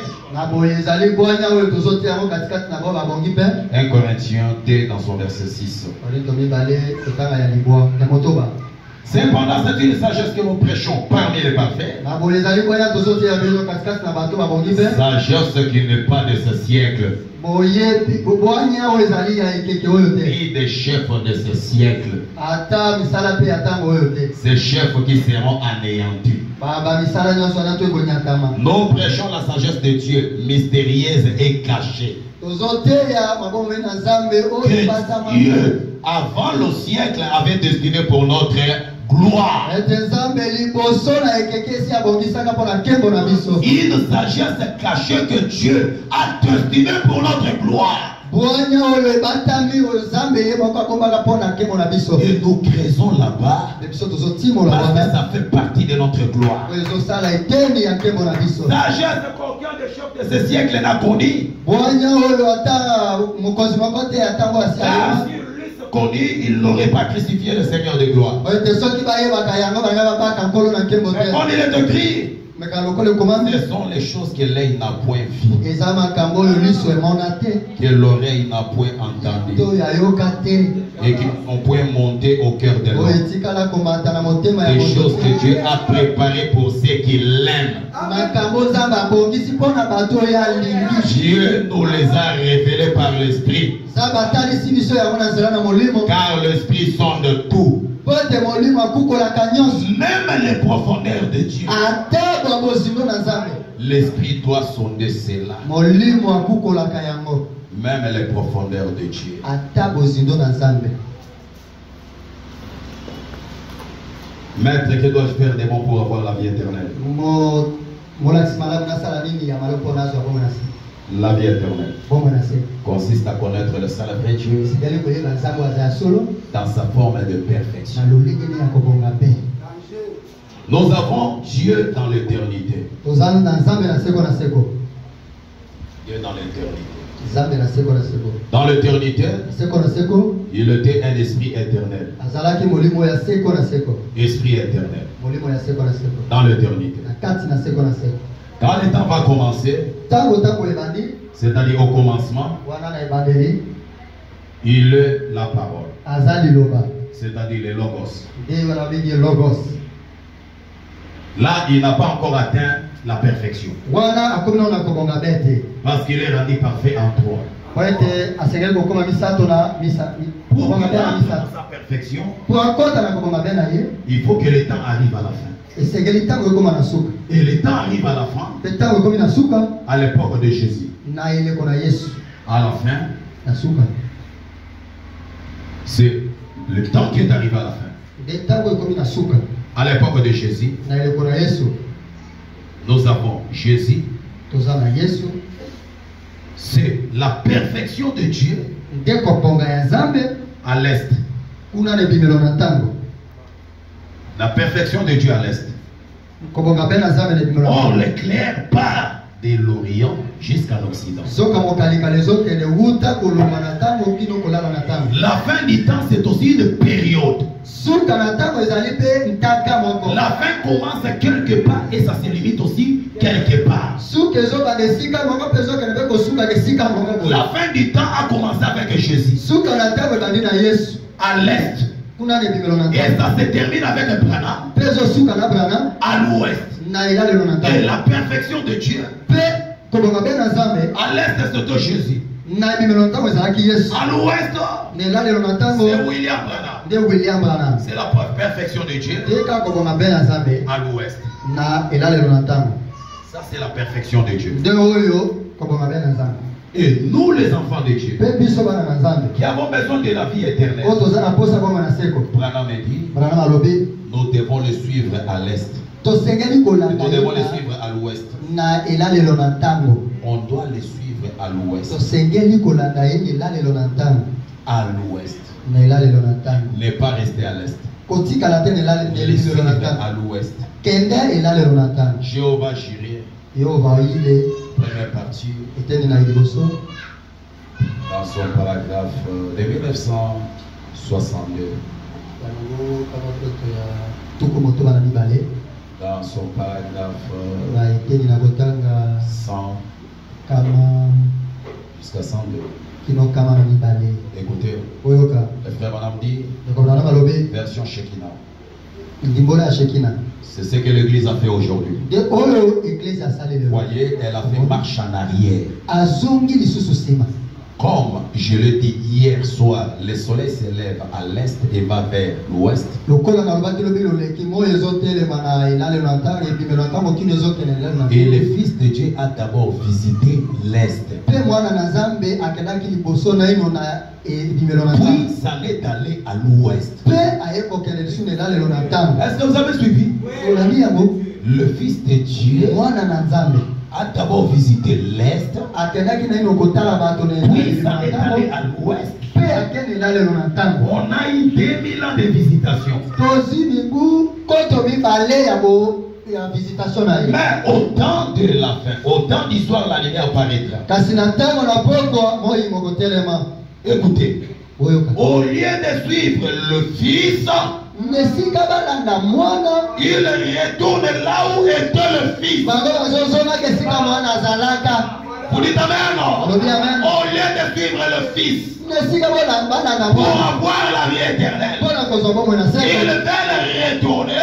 Speaker 1: 1 Corinthiens 2 dans son verset 6. Cependant, c'est une sagesse que nous prêchons parmi les parfaits. Sagesse qui n'est pas de ce siècle, ni des chefs de ce siècle. Ces chefs qui seront anéantis. Nous prêchons la sagesse de Dieu, mystérieuse et cachée. Que Dieu, avant le siècle, avait destiné pour notre gloire. Une sagesse cachée que Dieu a destinée pour notre gloire. Et nous créons là-bas parce que ça fait partie de notre gloire. Sagesse qu'aucun des chefs de ce siècle n'a connu. Connu, il n'aurait pas crucifié le Seigneur de gloire. Mais quand il est écrit, ce sont les choses que l'œil n'a point vues, que l'oreille n'a point entendu, et qui n'ont point monté au cœur de l'homme. Des choses que Dieu a préparées pour ceux qui l'aiment. Dieu nous les a révélées par l'Esprit. Car l'Esprit sonde tout. Même les profondeurs de Dieu. L'Esprit doit sonder cela. Même les profondeurs de Dieu. Maître, que dois-je faire des bons pour avoir la vie éternelle? La vie éternelle consiste à connaître le seul vrai Dieu dans sa forme de perfection. Nous avons Dieu dans l'éternité. Dieu dans l'éternité. Dans l'éternité, il était un esprit éternel. Esprit éternel. Dans l'éternité. Quand le temps va commencer, c'est-à-dire au commencement, il est la parole. C'est-à-dire le logos. Là, il n'a pas encore atteint la perfection. Parce qu'il est rendu parfait en toi. Pour sa perfection, il faut que le temps arrive à la fin. Et le temps arrive à la fin, à l'époque de Jésus. À la fin, c'est le temps qui est arrivé à la fin. À l'époque de Jésus, nous avons Jésus. C'est la perfection de Dieu à l'est. La perfection de Dieu à l'est. On l'éclaire part de l'Orient jusqu'à l'Occident. La fin du temps, c'est aussi une période. La fin commence quelque part et ça se limite aussi quelque part. La fin du temps a commencé avec Jésus. À l'est. Et ça se termine avec Branham à l'ouest. Et la perfection de Dieu. À l'est, c'est surtout Jésus. À l'ouest, c'est William Branham. C'est la perfection de Dieu. À l'ouest. Ça, c'est la perfection de Dieu. Et nous, les enfants de Dieu, qui avons besoin de la vie éternelle, Branham dit, nous devons le suivre à l'est. Nous devons le suivre à l'ouest. On doit le suivre à l'ouest. À l'ouest. Ne pas rester à l'est. Le suivre à l'ouest. Jéhovah Jireh. Première partie. Dans son paragraphe de 1962. Dans son paragraphe 100 jusqu'à 102. Écoutez, le frère Branham dit, version Shekinah. C'est ce que l'église a fait aujourd'hui. Voyez, elle a fait marche en arrière. Comme je l'ai dit hier soir, le soleil se lève à l'est et va vers l'ouest. Et le Fils de Dieu a d'abord visité l'est. Puis ça est allé à l'ouest. Est-ce que vous avez suivi? Le Fils de Dieu a d'abord visité l'est, puis ça est allé à l'ouest. On a eu 2000 ans de visitation. Mais au temps de la fin, au temps d'histoire, la lumière paraîtra. Écoutez, au lieu de suivre le Fils, il retourne là où était le Fils. Vous dites Amen. Au lieu de suivre le Fils pour avoir la vie éternelle, il va retourner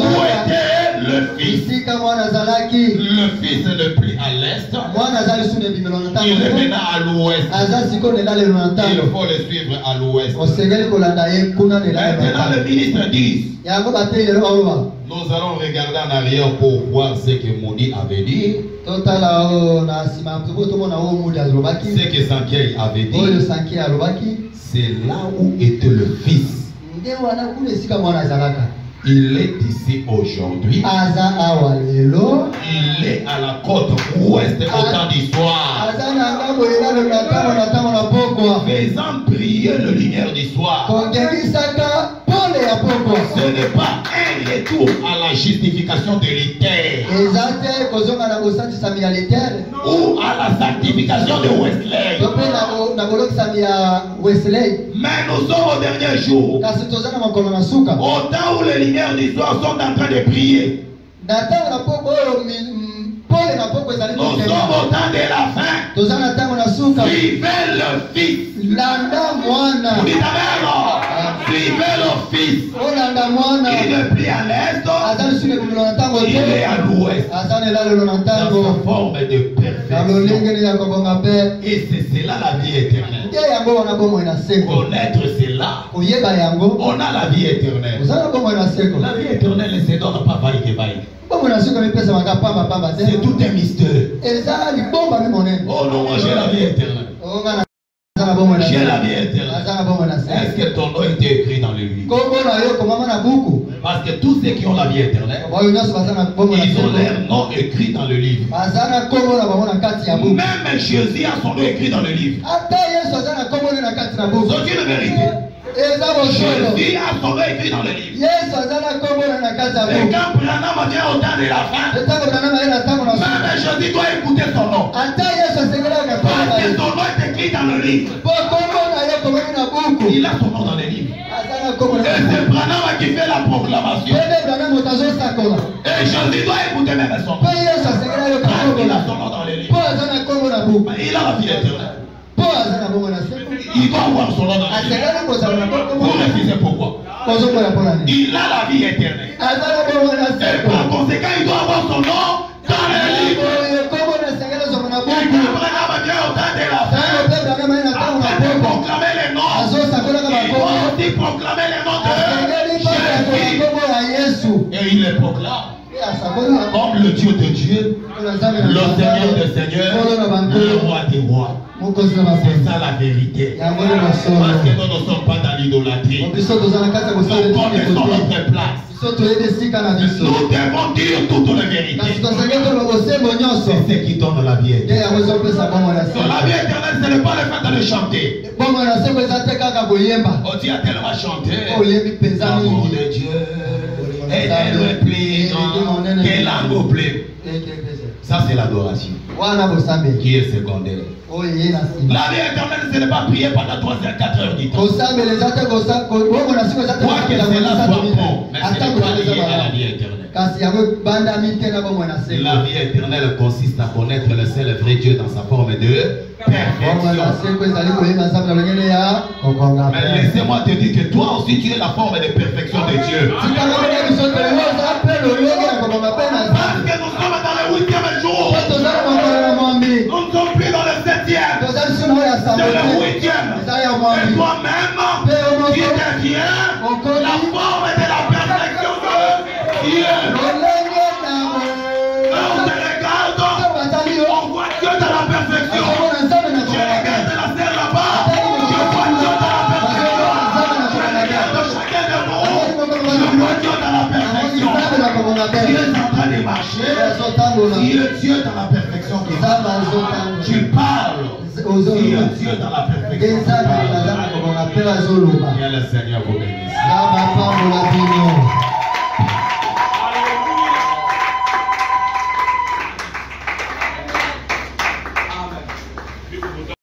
Speaker 1: où était le Fils. Le Fils n'est plus à l'est, il est maintenant à l'ouest. Il faut le suivre à l'ouest. Maintenant le ministre dit, nous allons regarder en arrière pour voir ce que Mouni avait dit, ce que Sankiel avait dit. C'est là où était le Fils. Il est ici aujourd'hui. Il est à la côte ouest au temps d'histoire. Faisant briller la lumière d'histoire. Ce n'est pas un retour à la justification de l'Éther ou à la sanctification de Wesley. Mais nous sommes au dernier jour. Au temps où les lumières d'histoire sont en train de briller. Nous sommes au temps de la fin. Suivez le Fils. Vous dites Amen. Suivez le Fils. Il n'est plus à l'est. Il est à l'ouest. Dans sa forme de perfection. Et c'est cela la vie éternelle. Connaître cela. On a la vie éternelle. La vie éternelle ne se donne pas vaille que vaille. C'est tout un mystère. Oh non, moi j'ai la vie éternelle. J'ai la vie éternelle. Est-ce que ton nom était écrit dans le livre? Parce que tous ceux qui ont la vie éternelle, ils ont leur nom écrit dans le livre. Même Jésus a son nom écrit dans le livre. C'est une vérité. Jésus a son nom écrit dans le livre. Et quand Branham vient au temps de la fin, même Jésus doit écouter son nom. Parce que son nom est écrit dans le livre. Il a son nom dans le livre. Et c'est Branham qui fait la proclamation. Et Jésus doit écouter même son nom. Parce qu'il a son nom dans le livre. Il a la vie éternelle. Il doit avoir son nom dans la vie. Vous refusez pourquoi? Il a la vie éternelle. Et par conséquent, il doit avoir son nom dans les livres. Il comprendra bien au temps de la fin. Après de proclamer les noms, il doit aussi proclamer les noms de Jésus. Et il les proclame. Comme le Dieu de Dieu, le Seigneur des Seigneurs, le roi des rois. C'est ça la vérité. Parce que nous ne sommes pas dans l'idolâtrie. Nous connaissons notre place. Nous devons dire toute la vérité. C'est ce qui donne la vie éternelle. La vie éternelle, ce n'est pas le fait de chanter. On dit a tellement chanté. L'amour de Dieu est le plus grand que l'amour plaît. Ça, c'est l'adoration qui est secondaire. La vie éternelle, ce n'est pas prier pendant 3 heures, 4 heures du temps. Quoi que cela soit bon, mais ce n'est pas lié à la vie éternelle. La vie éternelle consiste à connaître le seul vrai Dieu dans sa forme de perfection. Mais laissez-moi te dire que toi aussi tu es la forme de perfection de Dieu. Parce que nous sommes dans le 8e jour. Nous ne sommes plus dans le 7e. C'est le 8e. Et toi-même, tu deviens la forme de la perfection de Dieu. On te regarde, on voit Dieu dans la perfection. Je regarde la terre là-bas, je vois Dieu dans la perfection. Je regarde chacun de nous, je vois Dieu dans la perfection. Dieu est en train de marcher, Dieu est dans la perfection. Tu parles, Dieu dans la perfection. Que le Seigneur vous bénisse.